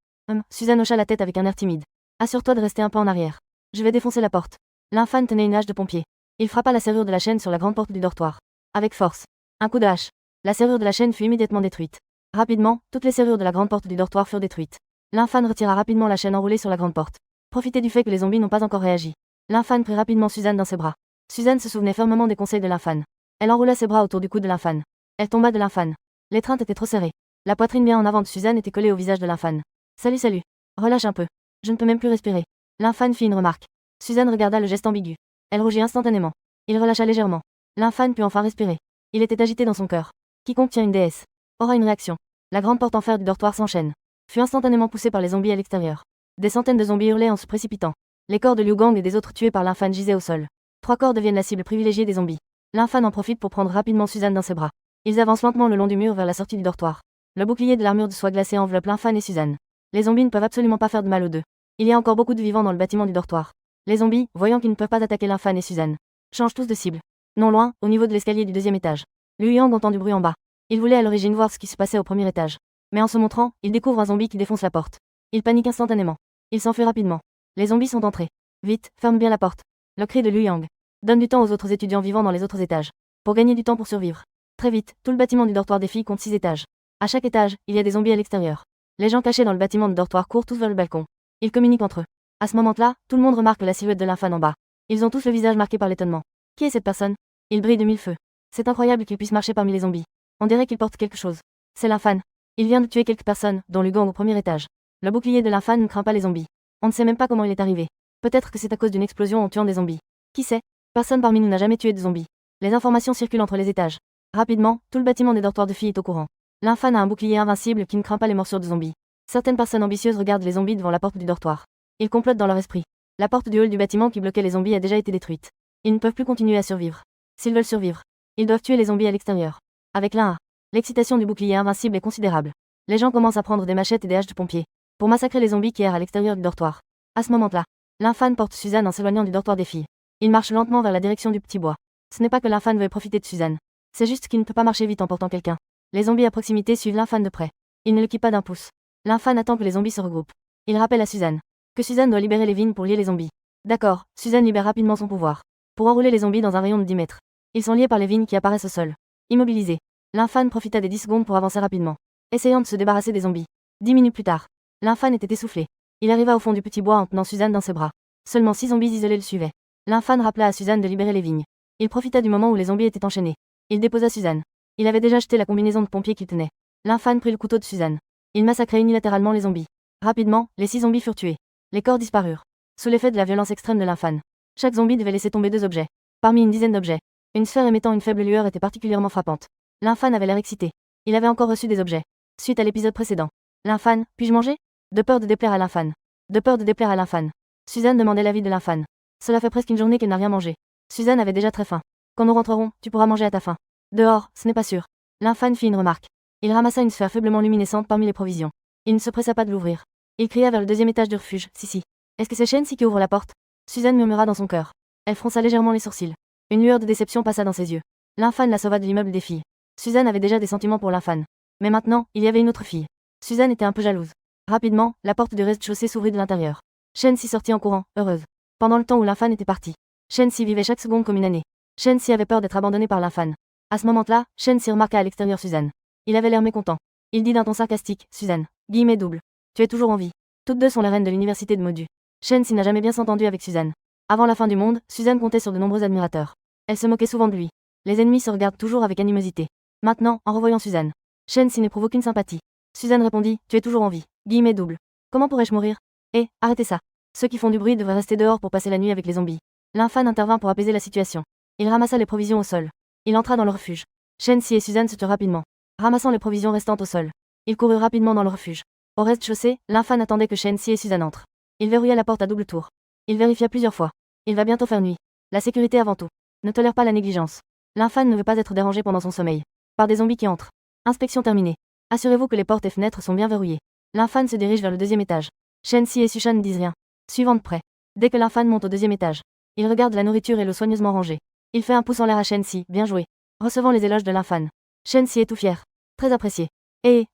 Suzanne hocha la tête avec un air timide. Assure-toi de rester un peu en arrière. Je vais défoncer la porte. L'infâme tenait une hache de pompier. Il frappa la serrure de la chaîne sur la grande porte du dortoir. Avec force. Un coup de hache. La serrure de la chaîne fut immédiatement détruite. Rapidement, toutes les serrures de la grande porte du dortoir furent détruites. L'infâme retira rapidement la chaîne enroulée sur la grande porte. Profitez du fait que les zombies n'ont pas encore réagi. L'infâme prit rapidement Suzanne dans ses bras. Suzanne se souvenait fermement des conseils de l'infâme. Elle enroula ses bras autour du cou de l'infâme. Elle tomba de l'infâme. L'étreinte était trop serrée. La poitrine bien en avant de Suzanne était collée au visage de l'infâme. Salut, salut. Relâche un peu. Je ne peux même plus respirer. L'infâme fit une remarque. Suzanne regarda le geste ambigu. Elle rougit instantanément. Il relâcha légèrement. L'infâme put enfin respirer. Il était agité dans son cœur. Quiconque tient une déesse aura une réaction. La grande porte en fer du dortoir s'enchaîne. Fut instantanément poussée par les zombies à l'extérieur. Des centaines de zombies hurlaient en se précipitant. Les corps de Liu Gang et des autres tués par l'infâme gisaient au sol. 3 corps deviennent la cible privilégiée des zombies. L'infâme en profite pour prendre rapidement Suzanne dans ses bras. Ils avancent lentement le long du mur vers la sortie du dortoir. Le bouclier de l'armure de soie glacée enveloppe l'infâme et Suzanne. Les zombies ne peuvent absolument pas faire de mal aux deux. Il y a encore beaucoup de vivants dans le bâtiment du dortoir. Les zombies, voyant qu'ils ne peuvent pas attaquer l'infâme et Suzanne, changent tous de cible. Non loin, au niveau de l'escalier du 2e étage. Liu Yang entend du bruit en bas. Il voulait à l'origine voir ce qui se passait au premier étage. Mais en se montrant, il découvre un zombie qui défonce la porte. Il panique instantanément. Il s'enfuit rapidement. Les zombies sont entrés. Vite, ferme bien la porte. Le cri de Liu Yang. Donne du temps aux autres étudiants vivant dans les autres étages. Pour gagner du temps pour survivre. Très vite, tout le bâtiment du dortoir des filles compte 6 étages. À chaque étage, il y a des zombies à l'extérieur. Les gens cachés dans le bâtiment de dortoir courent tous vers le balcon. Ils communiquent entre eux. À ce moment-là, tout le monde remarque la silhouette de l'infâme en bas. Ils ont tous le visage marqué par l'étonnement. Qui est cette personne? Il brille de 1000 feux. C'est incroyable qu'il puisse marcher parmi les zombies. On dirait qu'il porte quelque chose. C'est l'infâme. Il vient de tuer quelques personnes, dont Liu Gang au premier étage. Le bouclier de l'infâme ne craint pas les zombies. On ne sait même pas comment il est arrivé. Peut-être que c'est à cause d'une explosion en tuant des zombies. Qui sait? Personne parmi nous n'a jamais tué de zombies. Les informations circulent entre les étages. Rapidement, tout le bâtiment des dortoirs de filles est au courant. L'infâme a un bouclier invincible qui ne craint pas les morsures de zombies. Certaines personnes ambitieuses regardent les zombies devant la porte du dortoir. Ils complotent dans leur esprit. La porte du hall du bâtiment qui bloquait les zombies a déjà été détruite. Ils ne peuvent plus continuer à survivre. S'ils veulent survivre, ils doivent tuer les zombies à l'extérieur. Avec l'un A. L'excitation du bouclier invincible est considérable. Les gens commencent à prendre des machettes et des haches de pompier pour massacrer les zombies qui errent à l'extérieur du dortoir. À ce moment-là, l'infâme porte Suzanne en s'éloignant du dortoir des filles. Il marche lentement vers la direction du petit bois. Ce n'est pas que l'infâme veut profiter de Suzanne. C'est juste qu'il ne peut pas marcher vite en portant quelqu'un. Les zombies à proximité suivent l'infâme de près. Il ne le quitte pas d'un pouce. L'infâme attend que les zombies se regroupent. Il rappelle à Suzanne que Suzanne doit libérer les vignes pour lier les zombies. D'accord, Suzanne libère rapidement son pouvoir pour enrouler les zombies dans un rayon de 10 mètres. Ils sont liés par les vignes qui apparaissent au sol. Immobilisés. L'infâme profita des 10 secondes pour avancer rapidement, essayant de se débarrasser des zombies. 10 minutes plus tard, l'infâme était essoufflé. Il arriva au fond du petit bois en tenant Suzanne dans ses bras. Seulement 6 zombies isolés le suivaient. L'infâme rappela à Suzanne de libérer les vignes. Il profita du moment où les zombies étaient enchaînés. Il déposa Suzanne. Il avait déjà jeté la combinaison de pompier qu'il tenait. L'infâme prit le couteau de Suzanne. Il massacrait unilatéralement les zombies. Rapidement, les 6 zombies furent tués. Les corps disparurent. Sous l'effet de la violence extrême de l'infâme, chaque zombie devait laisser tomber 2 objets. Parmi une dizaine d'objets, une sphère émettant une faible lueur était particulièrement frappante. L'infâme avait l'air excité. Il avait encore reçu des objets. Suite à l'épisode précédent. L'infâme, puis-je manger? De peur de déplaire à l'infâme. De peur de déplaire à l'infâme. Suzanne demandait l'avis de l'infâme. Cela fait presque une journée qu'elle n'a rien mangé. Suzanne avait déjà très faim. Quand nous rentrerons, tu pourras manger à ta faim. Dehors, ce n'est pas sûr. L'infâne fit une remarque. Il ramassa une sphère faiblement luminescente parmi les provisions. Il ne se pressa pas de l'ouvrir. Il cria vers le deuxième étage du refuge. Si. Est-ce que c'est Shensi qui ouvre la porte? Suzanne murmura dans son cœur. Elle fronça légèrement les sourcils. Une lueur de déception passa dans ses yeux. L'infâne la sauva de l'immeuble des filles. Suzanne avait déjà des sentiments pour l'infâne. Mais maintenant, il y avait une autre fille. Suzanne était un peu jalouse. Rapidement, la porte du rez-de-chaussée s'ouvrit de l'intérieur. Shensi sortit en courant, heureuse. Pendant le temps où l'infâne était parti, Shensi vivait chaque seconde comme une année. Shensi avait peur d'être abandonnée par l'infâne. À ce moment-là, Shensi remarqua à l'extérieur Suzanne. Il avait l'air mécontent. Il dit d'un ton sarcastique, Suzanne, guillemets double. Tu es toujours en vie. Toutes deux sont les reines de l'université de Modu. Shensi n'a jamais bien s'entendu avec Suzanne. Avant la fin du monde, Suzanne comptait sur de nombreux admirateurs. Elle se moquait souvent de lui. Les ennemis se regardent toujours avec animosité. Maintenant, en revoyant Suzanne, Shensi n'éprouve aucune sympathie. Suzanne répondit, tu es toujours en vie. Guillemets double. Comment pourrais-je mourir? Arrêtez ça. Ceux qui font du bruit devraient rester dehors pour passer la nuit avec les zombies. L'infâne intervint pour apaiser la situation. Il ramassa les provisions au sol. Il entra dans le refuge. Shensi et Suzanne se turent rapidement, ramassant les provisions restantes au sol. Il courut rapidement dans le refuge. Au rez-de-chaussée, l'infâne attendait que Shensi et Suzanne entrent. Il verrouilla la porte à double tour. Il vérifia plusieurs fois. Il va bientôt faire nuit. La sécurité avant tout. Ne tolère pas la négligence. L'infâne ne veut pas être dérangé pendant son sommeil. Par des zombies qui entrent. Inspection terminée. Assurez-vous que les portes et fenêtres sont bien verrouillées. L'infâne se dirige vers le deuxième étage. Shensi et Sushan ne disent rien. Suivant de près. Dès que l'infâne monte au deuxième étage, il regarde la nourriture et l'eau soigneusement rangée. Il fait un pouce en l'air à Shensi, bien joué. Recevant les éloges de l'infâne. Shensi est tout fier. Très apprécié.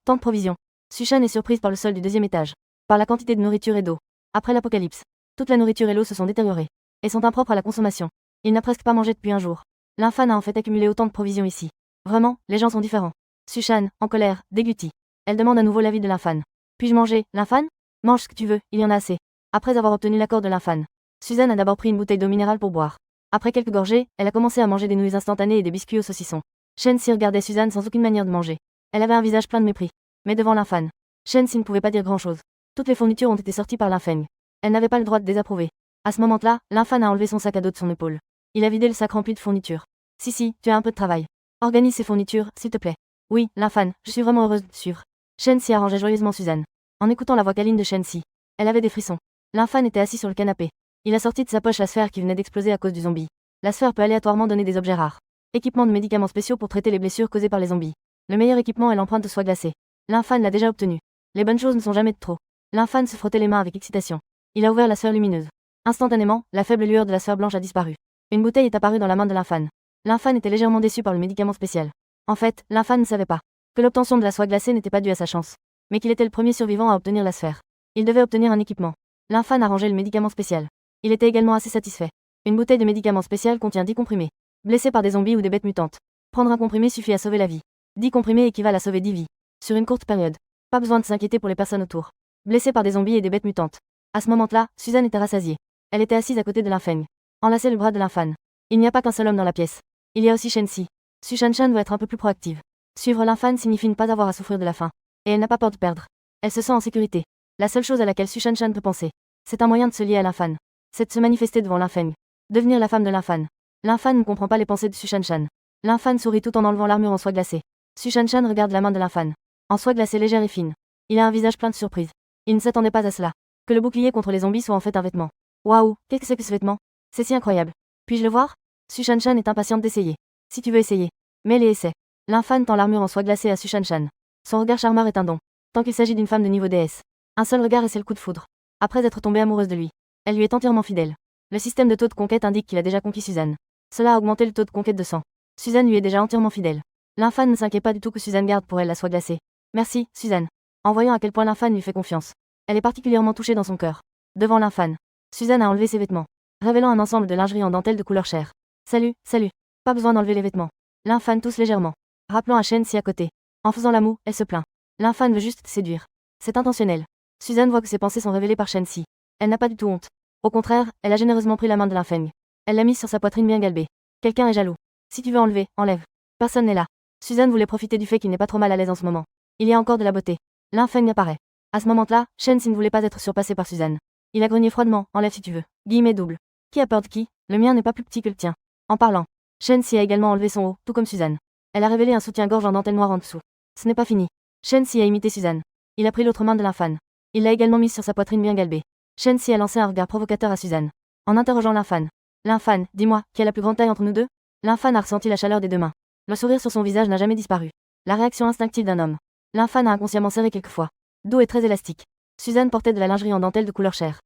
Tant de provisions. Sushan est surprise par le sol du deuxième étage. Par la quantité de nourriture et d'eau. Après l'apocalypse, toute la nourriture et l'eau se sont détériorées. Et sont impropres à la consommation. Il n'a presque pas mangé depuis un jour. L'infâne a en fait accumulé autant de provisions ici. Vraiment, les gens sont différents. Sushan, en colère, dégutie. Elle demande à nouveau l'avis de l'infâne. Puis-je manger, l'infâne? Mange ce que tu veux, il y en a assez. Après avoir obtenu l'accord de l'infâne, Suzanne a d'abord pris une bouteille d'eau minérale pour boire. Après quelques gorgées, elle a commencé à manger des nouilles instantanées et des biscuits au saucisson. Shensi regardait Suzanne sans aucune manière de manger. Elle avait un visage plein de mépris. Mais devant l'infâne, Shensi ne pouvait pas dire grand-chose. Toutes les fournitures ont été sorties par l'infâne. Elle n'avait pas le droit de désapprouver. À ce moment-là, l'infâne a enlevé son sac à dos de son épaule. Il a vidé le sac rempli de fournitures. Si, tu as un peu de travail. Organise ces fournitures, s'il te plaît. Oui, l'infâne, je suis vraiment heureuse de te suivre. Shensi arrangeait joyeusement Suzanne. En écoutant la voix câline de Shensi, elle avait des frissons. L'infâne était assis sur le canapé. Il a sorti de sa poche la sphère qui venait d'exploser à cause du zombie. La sphère peut aléatoirement donner des objets rares. Équipement de médicaments spéciaux pour traiter les blessures causées par les zombies. Le meilleur équipement est l'empreinte de soie glacée. L'infâne l'a déjà obtenu. Les bonnes choses ne sont jamais de trop. L'infâne se frottait les mains avec excitation. Il a ouvert la sphère lumineuse. Instantanément, la faible lueur de la sphère blanche a disparu. Une bouteille est apparue dans la main de l'infâne. L'infâne était légèrement déçu par le médicament spécial. En fait, l'infâne ne savait pas que l'obtention de la soie glacée n'était pas due à sa chance, mais qu'il était le premier survivant à obtenir la sphère. Il devait obtenir un équipement. L'infâne a rangé le médicament spécial. Il était également assez satisfait. Une bouteille de médicament spécial contient 10 comprimés. Blessé par des zombies ou des bêtes mutantes. Prendre un comprimé suffit à sauver la vie. 10 comprimés équivalent à sauver 10 vies. Sur une courte période. Pas besoin de s'inquiéter pour les personnes autour. Blessé par des zombies et des bêtes mutantes. À ce moment-là, Suzanne était rassasiée. Elle était assise à côté de l'infâne. Enlaçait le bras de l'infâne. Il n'y a pas qu'un seul homme dans la pièce. Il y a aussi Shensi. Sushan-chan doit être un peu plus proactive. Suivre l'infâne signifie ne pas avoir à souffrir de la faim. Et elle n'a pas peur de perdre. Elle se sent en sécurité. La seule chose à laquelle Sushan-chan peut penser, c'est un moyen de se lier à l'infâne. C'est de se manifester devant l'infâne. Devenir la femme de l'infâne. L'infâne ne comprend pas les pensées de Sushan-chan. L'infâne sourit tout en enlevant l'armure en soie glacée. Sushan-chan regarde la main de l'infâne. En soie glacée légère et fine. Il a un visage plein de surprise. Il ne s'attendait pas à cela. Que le bouclier contre les zombies soit en fait un vêtement. Waouh, qu'est-ce que c'est que ce vêtement? C'est si incroyable. Puis-je le voir? Sushan-chan est impatiente d'essayer. Si tu veux essayer. Mais les essais. L'infâne tend l'armure en soie glacée à Sushan-chan. Son regard charmeur est un don. Tant qu'il s'agit d'une femme de niveau déesse. Un seul regard et c'est le coup de foudre. Après être tombée amoureuse de lui, elle lui est entièrement fidèle. Le système de taux de conquête indique qu'il a déjà conquis Suzanne. Cela a augmenté le taux de conquête de sang. Suzanne lui est déjà entièrement fidèle. L'infâne ne s'inquiète pas du tout que Suzanne garde pour elle la soie glacée. Merci, Suzanne. En voyant à quel point l'infâne lui fait confiance. Elle est particulièrement touchée dans son cœur. Devant l'infâne, Suzanne a enlevé ses vêtements, révélant un ensemble de lingerie en dentelle de couleur chair. Salut. Pas besoin d'enlever les vêtements. L'infâne tousse légèrement, rappelant à Shensi à côté. En faisant la moue, elle se plaint. L'infâne veut juste te séduire. C'est intentionnel. Suzanne voit que ses pensées sont révélées par Shensi. Elle n'a pas du tout honte. Au contraire, elle a généreusement pris la main de l'infâne. Elle l'a mise sur sa poitrine bien galbée. Quelqu'un est jaloux. Si tu veux enlever, enlève. Personne n'est là. Suzanne voulait profiter du fait qu'il n'est pas trop mal à l'aise en ce moment. Il y a encore de la beauté. L'infâne apparaît. À ce moment-là, Shensi ne voulait pas être surpassé par Suzanne. Il a grogné froidement, enlève si tu veux. Guillemets double. Qui a peur de qui? Le mien n'est pas plus petit que le tien. En parlant, Shensi a également enlevé son haut, tout comme Suzanne. Elle a révélé un soutien-gorge en dentelle noire en dessous. Ce n'est pas fini. Shensi a imité Suzanne. Il a pris l'autre main de l'infâne. Il l'a également mise sur sa poitrine bien galbée. Shensi a lancé un regard provocateur à Suzanne. En interrogeant l'infâne. L'infâne, dis-moi, qui a la plus grande taille entre nous deux? L'infâne a ressenti la chaleur des deux mains. Le sourire sur son visage n'a jamais disparu. La réaction instinctive d'un homme. L'infâne a inconsciemment serré quelquefois. Doux et très élastique. Suzanne portait de la lingerie en dentelle de couleur chair.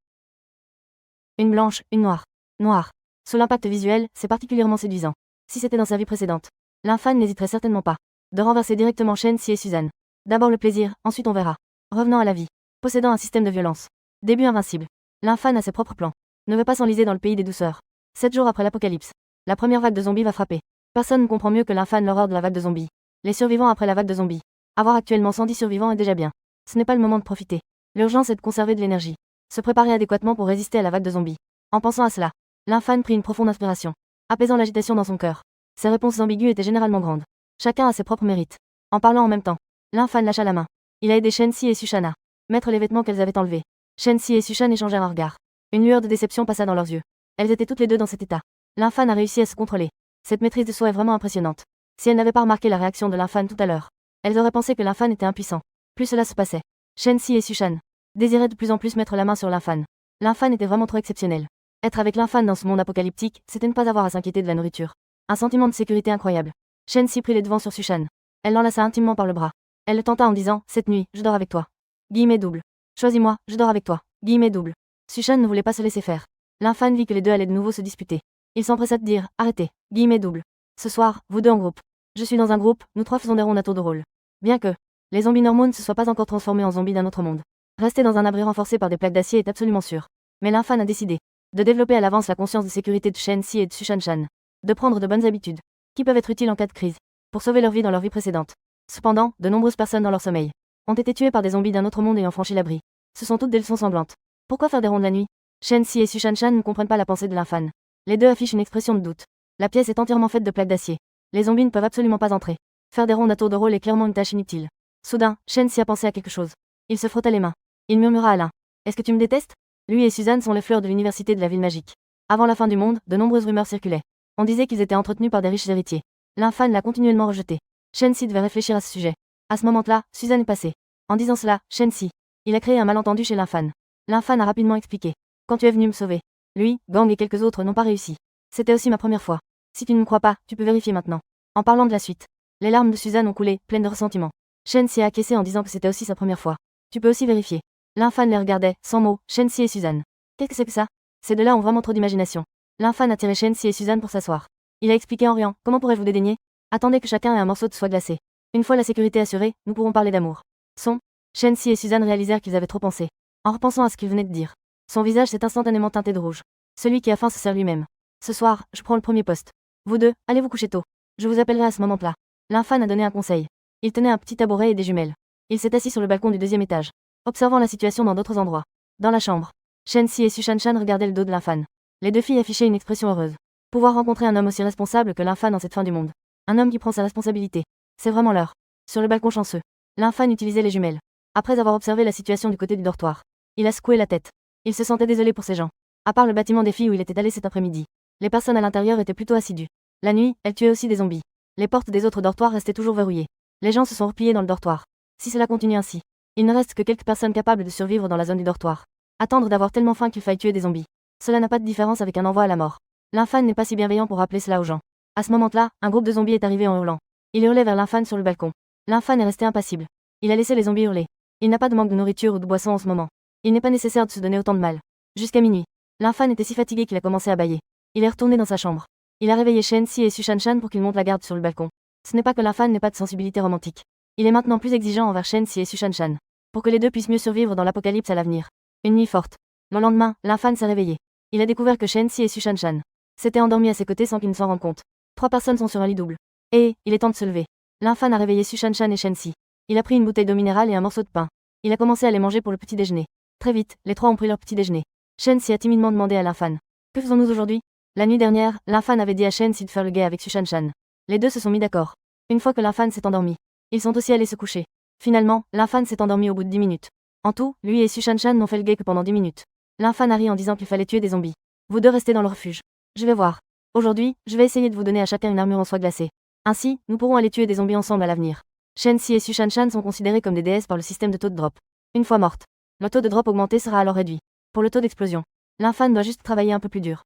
Une blanche, une noire. Noire. Sous l'impact visuel, c'est particulièrement séduisant. Si c'était dans sa vie précédente, l'infâne n'hésiterait certainement pas de renverser directement Shensi et Suzanne. D'abord le plaisir, ensuite on verra. Revenant à la vie. Possédant un système de violence. Début invincible. L'infâne a ses propres plans. Ne veut pas s'enliser dans le pays des douceurs. 7 jours après l'apocalypse. La première vague de zombies va frapper. Personne ne comprend mieux que l'infâne l'horreur de la vague de zombies. Les survivants après la vague de zombies. Avoir actuellement 110 survivants est déjà bien. Ce n'est pas le moment de profiter. L'urgence est de conserver de l'énergie. Se préparer adéquatement pour résister à la vague de zombies. En pensant à cela, l'infâne prit une profonde inspiration, apaisant l'agitation dans son cœur. Ses réponses ambiguës étaient généralement grandes. Chacun a ses propres mérites. En parlant en même temps, l'infâne lâcha la main. Il a aidé Shensi et Sushana. Mettre les vêtements qu'elles avaient enlevés. Shensi et Sushan échangèrent un regard. Une lueur de déception passa dans leurs yeux. Elles étaient toutes les deux dans cet état. L'infâne a réussi à se contrôler. Cette maîtrise de soi est vraiment impressionnante. Si elles n'avaient pas remarqué la réaction de l'infâne tout à l'heure, elles auraient pensé que l'infâne était impuissant. Plus cela se passait. Shensi et Sushan désiraient de plus en plus mettre la main sur l'infâne. L'infâne était vraiment trop exceptionnel. Être avec l'infâne dans ce monde apocalyptique, c'était ne pas avoir à s'inquiéter de la nourriture. Un sentiment de sécurité incroyable. Shensi prit les devants sur Sushan. Elle l'enlaça intimement par le bras. Elle le tenta en disant « Cette nuit, je dors avec toi. » Guillemets double. Choisis-moi, je dors avec toi. Guillemets double. Sushan ne voulait pas se laisser faire. L'infâne vit que les deux allaient de nouveau se disputer. Il s'empressa de dire « Arrêtez. » Guillemets double. Ce soir, vous deux en groupe. Je suis dans un groupe, nous trois faisons des rondes à tour de rôle. Bien que les zombies normaux ne se soient pas encore transformés en zombies d'un autre monde. Rester dans un abri renforcé par des plaques d'acier est absolument sûr. Mais l'infâne a décidé de développer à l'avance la conscience de sécurité de Shensi et de Sushan-chan. De prendre de bonnes habitudes, qui peuvent être utiles en cas de crise, pour sauver leur vie dans leur vie précédente. Cependant, de nombreuses personnes dans leur sommeil ont été tuées par des zombies d'un autre monde ayant franchi l'abri. Ce sont toutes des leçons semblantes. Pourquoi faire des rondes la nuit? Shensi et Sushan-chan ne comprennent pas la pensée de l'infâne. Les deux affichent une expression de doute. La pièce est entièrement faite de plaques d'acier. Les zombies ne peuvent absolument pas entrer. Faire des rondes à tour de rôle est clairement une tâche inutile. Soudain, Shensi a pensé à quelque chose. Il se frotta les mains. Il murmura à l'un. Est-ce que tu me détestes? Lui et Suzanne sont les fleurs de l'université de la ville magique. Avant la fin du monde, de nombreuses rumeurs circulaient. On disait qu'ils étaient entretenus par des riches héritiers. L'infâne l'a continuellement rejeté. Shensi devait réfléchir à ce sujet. À ce moment-là, Suzanne est passée. En disant cela, Shensi. Il a créé un malentendu chez l'infâne. L'infâne a rapidement expliqué. Quand tu es venu me sauver. Lui, Gang et quelques autres n'ont pas réussi. C'était aussi ma première fois. Si tu ne me crois pas, tu peux vérifier maintenant. En parlant de la suite. Les larmes de Suzanne ont coulé, pleines de ressentiment. Shensi a acquiescé en disant que c'était aussi sa première fois. Tu peux aussi vérifier. L'infâne les regardait, sans mots, Shensi et Suzanne. Qu'est-ce que c'est que ça? Ces deux-là ont vraiment trop d'imagination. L'infâne a tiré Shensi et Suzanne pour s'asseoir. Il a expliqué en riant. Comment pourrais-je vous dédaigner? Attendez que chacun ait un morceau de soie glacée. Une fois la sécurité assurée, nous pourrons parler d'amour. Shensi et Suzanne réalisèrent qu'ils avaient trop pensé. En repensant à ce qu'ils venaient de dire. Son visage s'est instantanément teinté de rouge. Celui qui a faim se sert lui-même. Ce soir, je prends le premier poste. Vous deux, allez vous coucher tôt. Je vous appellerai à ce moment-là. L'infâne a donné un conseil. Il tenait un petit tabouret et des jumelles. Il s'est assis sur le balcon du deuxième étage, observant la situation dans d'autres endroits. Dans la chambre, Shensi et Sushan-chan regardaient le dos de l'infâne. Les deux filles affichaient une expression heureuse. Pouvoir rencontrer un homme aussi responsable que l'infâne en cette fin du monde. Un homme qui prend sa responsabilité. C'est vraiment l'heure. Sur le balcon chanceux, l'infâne utilisait les jumelles. Après avoir observé la situation du côté du dortoir, il a secoué la tête. Il se sentait désolé pour ces gens. À part le bâtiment des filles où il était allé cet après-midi, les personnes à l'intérieur étaient plutôt assidues. La nuit, elles tuaient aussi des zombies. Les portes des autres dortoirs restaient toujours verrouillées. Les gens se sont repliés dans le dortoir. Si cela continue ainsi, il ne reste que quelques personnes capables de survivre dans la zone du dortoir. Attendre d'avoir tellement faim qu'il faille tuer des zombies. Cela n'a pas de différence avec un envoi à la mort. L'infâne n'est pas si bienveillant pour rappeler cela aux gens. À ce moment-là, un groupe de zombies est arrivé en hurlant. Il hurlait vers l'infâne sur le balcon. L'infâne est resté impassible. Il a laissé les zombies hurler. Il n'a pas de manque de nourriture ou de boisson en ce moment. Il n'est pas nécessaire de se donner autant de mal. Jusqu'à minuit. L'infâne était si fatigué qu'il a commencé à bâiller. Il est retourné dans sa chambre. Il a réveillé Shensi et Sushan-chan pour qu'ils montent la garde sur le balcon. Ce n'est pas que l'infâne n'ait pas de sensibilité romantique. Il est maintenant plus exigeant envers Shensi et Sushan-chan. Pour que les deux puissent mieux survivre dans l'apocalypse à l'avenir. Une nuit forte. Le lendemain, l'infâne s'est réveillé. Il a découvert que Shensi et Sushan-chan s'étaient endormis à ses côtés sans qu'il ne s'en rende compte. 3 personnes sont sur un lit double. Et, il est temps de se lever. L'infâne a réveillé Sushan-chan et Shensi. Il a pris une bouteille d'eau minérale et un morceau de pain. Il a commencé à les manger pour le petit déjeuner. Très vite, les trois ont pris leur petit déjeuner. Shensi a timidement demandé à l'infâne. Que faisons-nous aujourd'hui? La nuit dernière, l'infâne avait dit à Shensi de faire le guet avec Sushan-chan. Les deux se sont mis d'accord. Une fois que l'infâne s'est endormi, ils sont aussi allés se coucher. Finalement, l'infâne s'est endormi au bout de 10 minutes. En tout, lui et Sushan-chan n'ont fait le guet que pendant 10 minutes. L'infâne a ri en disant qu'il fallait tuer des zombies. Vous deux restez dans le refuge. Je vais voir. Aujourd'hui, je vais essayer de vous donner à chacun une armure en soie glacée. Ainsi, nous pourrons aller tuer des zombies ensemble à l'avenir. Shensi et Sushan-chan sont considérés comme des déesses par le système de taux de drop. Une fois morte, le taux de drop augmenté sera alors réduit. Pour le taux d'explosion, l'infâne doit juste travailler un peu plus dur.